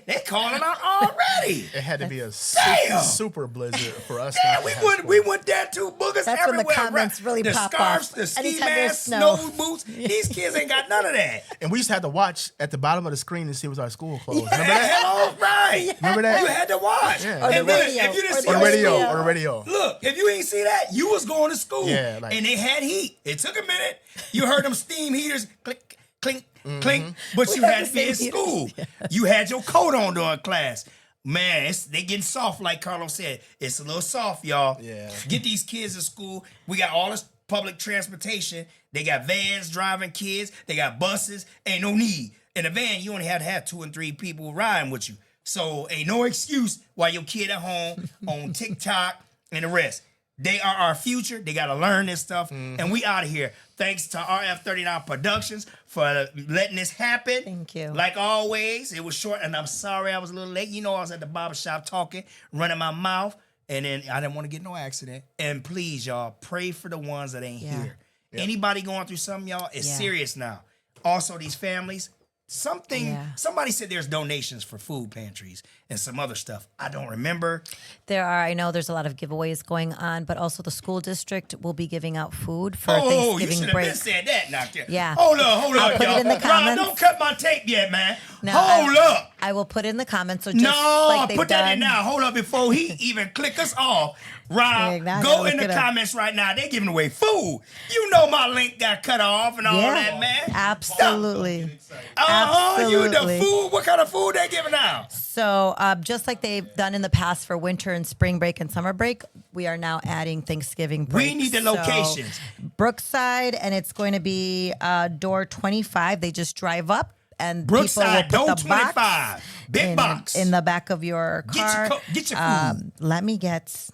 Speaker 2: they calling out already.
Speaker 4: It had to be a
Speaker 2: Damn.
Speaker 4: super blizzard for us.
Speaker 2: Yeah,
Speaker 4: not to
Speaker 2: we
Speaker 4: have
Speaker 2: went
Speaker 4: school.
Speaker 2: there too. Boogers
Speaker 3: That's when the
Speaker 2: everywhere.
Speaker 3: comments really
Speaker 2: the
Speaker 3: pop
Speaker 2: scarves,
Speaker 3: off.
Speaker 2: the ski
Speaker 3: Anytime there's
Speaker 2: masks,
Speaker 3: snow.
Speaker 2: snow boots. These kids ain't got none of that.
Speaker 4: And we used to have to watch at the bottom of the screen to see was our school closed. Remember
Speaker 2: And
Speaker 4: that?
Speaker 2: hello, right?
Speaker 4: Remember that?
Speaker 2: You had to watch.
Speaker 4: Yeah.
Speaker 3: Or the
Speaker 2: And then
Speaker 3: radio,
Speaker 2: if you didn't
Speaker 3: or
Speaker 2: see
Speaker 3: the
Speaker 4: On
Speaker 2: that
Speaker 4: the radio.
Speaker 2: shit,
Speaker 4: On the radio.
Speaker 2: look, if you ain't see that, you was going to school.
Speaker 4: Yeah, like-
Speaker 2: and they had heat. It took a minute. You heard them steam heaters click, clink, clink, but you had to be in school. You had your coat on during class. Man, they getting soft, like Carlos said. It's a little soft, y'all.
Speaker 4: Yeah.
Speaker 2: Get these kids to school. We got all this public transportation. They got vans driving kids. They got buses. Ain't no need. In a van, you only have to have 2 and 3 people riding with you. So ain't no excuse why your kid at home on TikTok and the rest. They are our future. They got to learn this stuff. And we out of here. Thanks to RF39 Productions for letting this happen.
Speaker 3: Thank you.
Speaker 2: Like always, it was short, and I'm sorry I was a little late. I was at the barbershop talking, running my mouth, and then I didn't want to get no accident. And please, y'all, pray for the ones that ain't here. Anybody going through something, y'all, it's serious now. Also, these families, somebody said there's donations for food pantries and some other stuff. I don't remember.
Speaker 3: I know there's a lot of giveaways going on, but also the school district will be giving out food for
Speaker 2: You
Speaker 3: Thanksgiving
Speaker 2: should have
Speaker 3: break.
Speaker 2: been said that, now.
Speaker 3: Yeah.
Speaker 2: Hold up,
Speaker 3: I'll put it
Speaker 2: y'all.
Speaker 3: in the
Speaker 2: Ron,
Speaker 3: comments.
Speaker 2: don't cut my tape yet, man.
Speaker 3: No,
Speaker 2: Hold up.
Speaker 3: I will put it in the comments. So just
Speaker 2: No,
Speaker 3: like they've
Speaker 2: put that in
Speaker 3: done.
Speaker 2: now. Hold up before he even click us off. Rob,
Speaker 3: Yeah, now I
Speaker 2: go
Speaker 3: gotta
Speaker 2: in
Speaker 3: look
Speaker 2: the
Speaker 3: it up.
Speaker 2: comments right now. They giving away food. You know my link got cut off and all that, man.
Speaker 3: Absolutely.
Speaker 2: You the
Speaker 3: Absolutely.
Speaker 2: food. What kind of food they giving out?
Speaker 3: So just like they've done in the past for winter and spring break and summer break, we are now adding Thanksgiving break.
Speaker 2: We need the locations.
Speaker 3: Brookside, and it's going to be door 25. They just drive up. And
Speaker 2: Brookside,
Speaker 3: people will
Speaker 2: door
Speaker 3: put the box
Speaker 2: 25. Big box.
Speaker 3: in the back of your car.
Speaker 2: Get your food.
Speaker 3: Let me get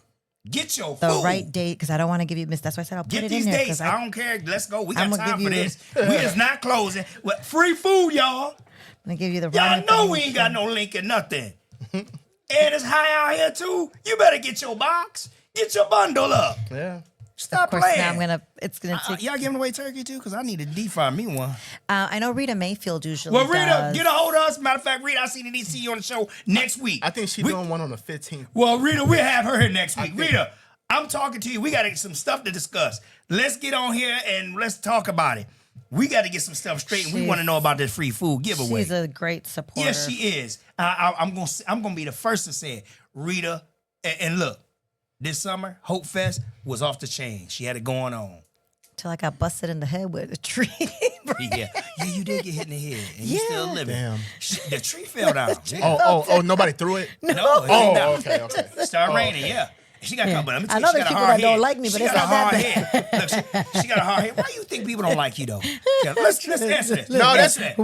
Speaker 2: Get your
Speaker 3: the
Speaker 2: food.
Speaker 3: right date, because I don't want to give you miss. That's why I said I'll put
Speaker 2: Get
Speaker 3: it
Speaker 2: these
Speaker 3: in there.
Speaker 2: dates.
Speaker 3: 'Cause
Speaker 2: I don't care. Let's go. We got
Speaker 3: I'm gonna
Speaker 2: time
Speaker 3: give
Speaker 2: for
Speaker 3: you-
Speaker 2: this. We is not closing. Free food, y'all.
Speaker 3: I'm gonna give you the
Speaker 2: Y'all
Speaker 3: right
Speaker 2: know we ain't got no link or nothing. And it's high out here too. You better get your box. Get your bundle up.
Speaker 4: Yeah.
Speaker 3: Of
Speaker 2: Stop
Speaker 3: course,
Speaker 2: playing.
Speaker 3: now it's gonna take.
Speaker 2: Y'all giving away turkey too? Because I need to deep-fry me one.
Speaker 3: I know Rita Mayfield usually.
Speaker 2: Well, Rita,
Speaker 3: does.
Speaker 2: get a hold of us. Matter of fact, Rita, I see you on the show next week.
Speaker 4: I think she's doing one on the 15th.
Speaker 2: Well, Rita, we'll have her here next week. Rita, I'm talking to you. We got some stuff to discuss. Let's get on here and let's talk about it. We got to get some stuff straight, and we want to know about this free food giveaway.
Speaker 3: She's a great supporter.
Speaker 2: Yes, she is. I'm gonna be the first to say it. Rita, and look, this summer, Hope Fest was off the chain. She had it going on.
Speaker 3: Till I got busted in the head with a tree.
Speaker 2: Yeah, you did get hit in the head, and you still living.
Speaker 4: Damn.
Speaker 2: The tree fell down.
Speaker 4: Oh, nobody threw it?
Speaker 2: No, it
Speaker 4: Oh,
Speaker 2: came down.
Speaker 4: okay.
Speaker 2: It started raining, yeah. She got but let me tell
Speaker 3: I
Speaker 2: you,
Speaker 3: know
Speaker 2: she
Speaker 3: there's
Speaker 2: got a
Speaker 3: people
Speaker 2: hard
Speaker 3: that don't
Speaker 2: head.
Speaker 3: like me, but
Speaker 2: she
Speaker 3: it's
Speaker 2: got
Speaker 3: not
Speaker 2: a hard
Speaker 3: that
Speaker 2: head. Look, she got a hard head. Why do you think people don't like you though? Yeah, let's answer that.
Speaker 4: No,
Speaker 2: answer that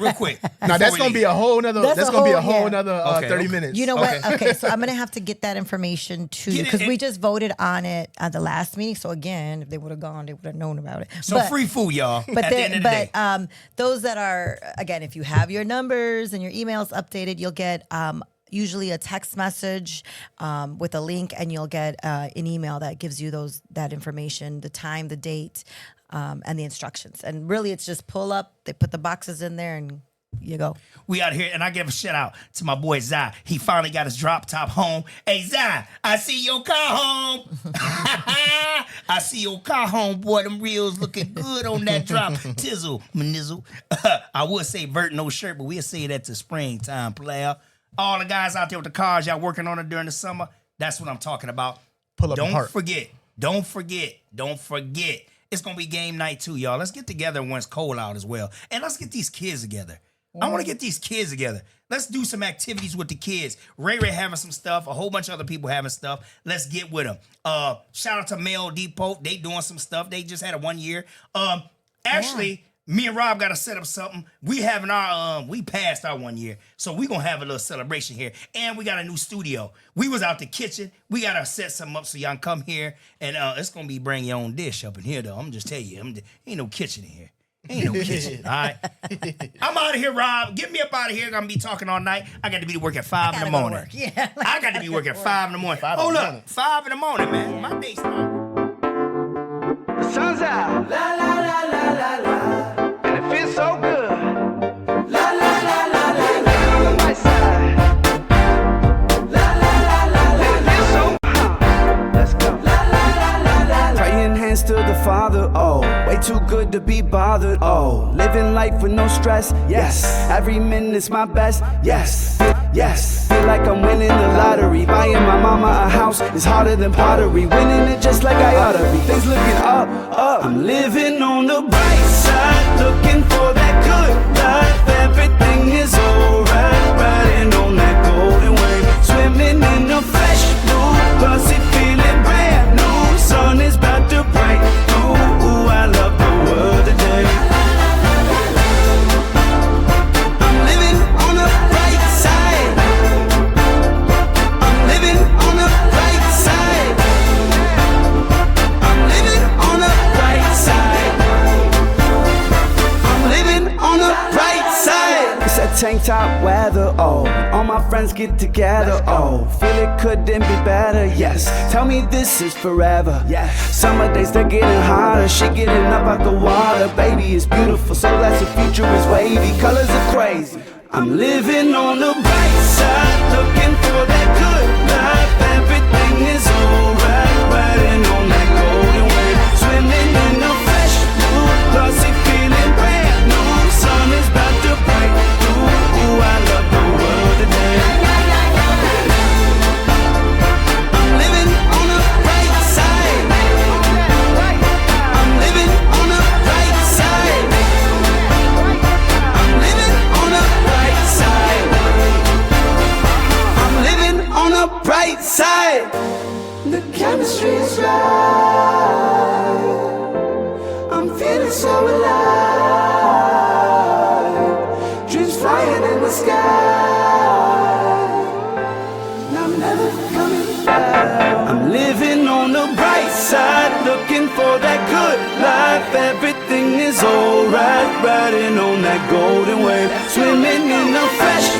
Speaker 2: real quick.
Speaker 4: Now that's gonna be a whole nother. That's gonna be a whole nother
Speaker 2: Okay,
Speaker 4: 30
Speaker 2: okay.
Speaker 4: minutes.
Speaker 3: You know what? Okay, so I'm gonna have to get that information to you
Speaker 2: Get it
Speaker 3: because
Speaker 2: in-
Speaker 3: we just voted on it at the last meeting. So again, if they would have gone, they would have known about it.
Speaker 2: So free food, y'all.
Speaker 3: But
Speaker 2: at the end of the day.
Speaker 3: those that are again, if you have your numbers and your emails updated, you'll get usually a text message with a link, and you'll get an email that gives you that information, the time, the date, and the instructions. And really, it's just pull up. They put the boxes in there, and you go.
Speaker 2: We out here, and I give a shout out to my boy Zai. He finally got his drop top home. Hey Zai, I see your car home. I see your car home, boy. Them reels looking good on that drop. Tizzle, manizzle. I would say vert no shirt, but we'll say that to springtime, player. All the guys out there with the cars, y'all working on it during the summer. That's what I'm talking about.
Speaker 4: Pull up
Speaker 2: Don't
Speaker 4: apart.
Speaker 2: forget. Don't forget. It's gonna be game night too, y'all. Let's get together when it's cold out as well, and let's get these kids together. I want to get these kids together. Let's do some activities with the kids. Ray having some stuff. A whole bunch of other people having stuff. Let's get with them. Shout out to Mail Depot. They doing some stuff. They just had a 1 year. Actually, me and Rob got to set up something. We having we passed our 1 year. So we going to have a little celebration here. And we got a new studio. We was out the kitchen. We got to set something up so y'all can come here. And it's going to be bring your own dish up in here, though. I'm just tell you. Ain't no kitchen in here. Ain't no kitchen, all right? I'm out of here, Rob. Get me up out of here. I'm going to be talking all night. I got to be to work at 5 in the morning.
Speaker 3: Yeah,
Speaker 2: I got to be working at 5 in the morning.
Speaker 4: 5 in
Speaker 2: Oh,
Speaker 4: the
Speaker 2: look.
Speaker 4: morning.
Speaker 2: 5 in the morning, man. My day's started.
Speaker 1: The sun's out. La la la la la la. And it feels so good. La la la la la la. On my side. La la la la la. And it feels so Let's go. La la la la la la.
Speaker 6: Praying hands to the Father, oh, way too good to be bothered, oh, living life with no stress, yes, every minute's my best, yes, yes, feel like I'm winning the lottery, buying my mama a house is harder than pottery, winning it just like I oughta be, things looking up, I'm living on the bright side, looking for that good life, everything is alright, riding on that golden wave, swimming in a fresh blue, pussy feeling brand new, sun is about to break through, ooh, I love the world today. I'm living on the bright side. I'm living on the bright side. I'm living on the bright side. I'm living on the bright side. It's that tank top weather, oh. All my friends get together, oh. Feel it couldn't be better, yes. Tell me this is forever, yeah. Summer days they're getting hotter, shit getting up out the water. Baby, it's beautiful, so that's the future is wavy. Colors are crazy. I'm living on the bright side, looking for that good life. Everything is alright, riding on that golden wave, swimming in a fresh blue, glossy feeling brand new. Sun is about to break through. Ooh, I love the world today. I'm living on the bright side. I'm living on the bright side. I'm living on the bright side. I'm living on the bright side. The chemistry is right. I'm feeling so alive. Dreams flying in the sky. And I'm never coming back. I'm living on the bright side, looking for that good life. Everything is alright, riding on that golden wave, swimming in the fresh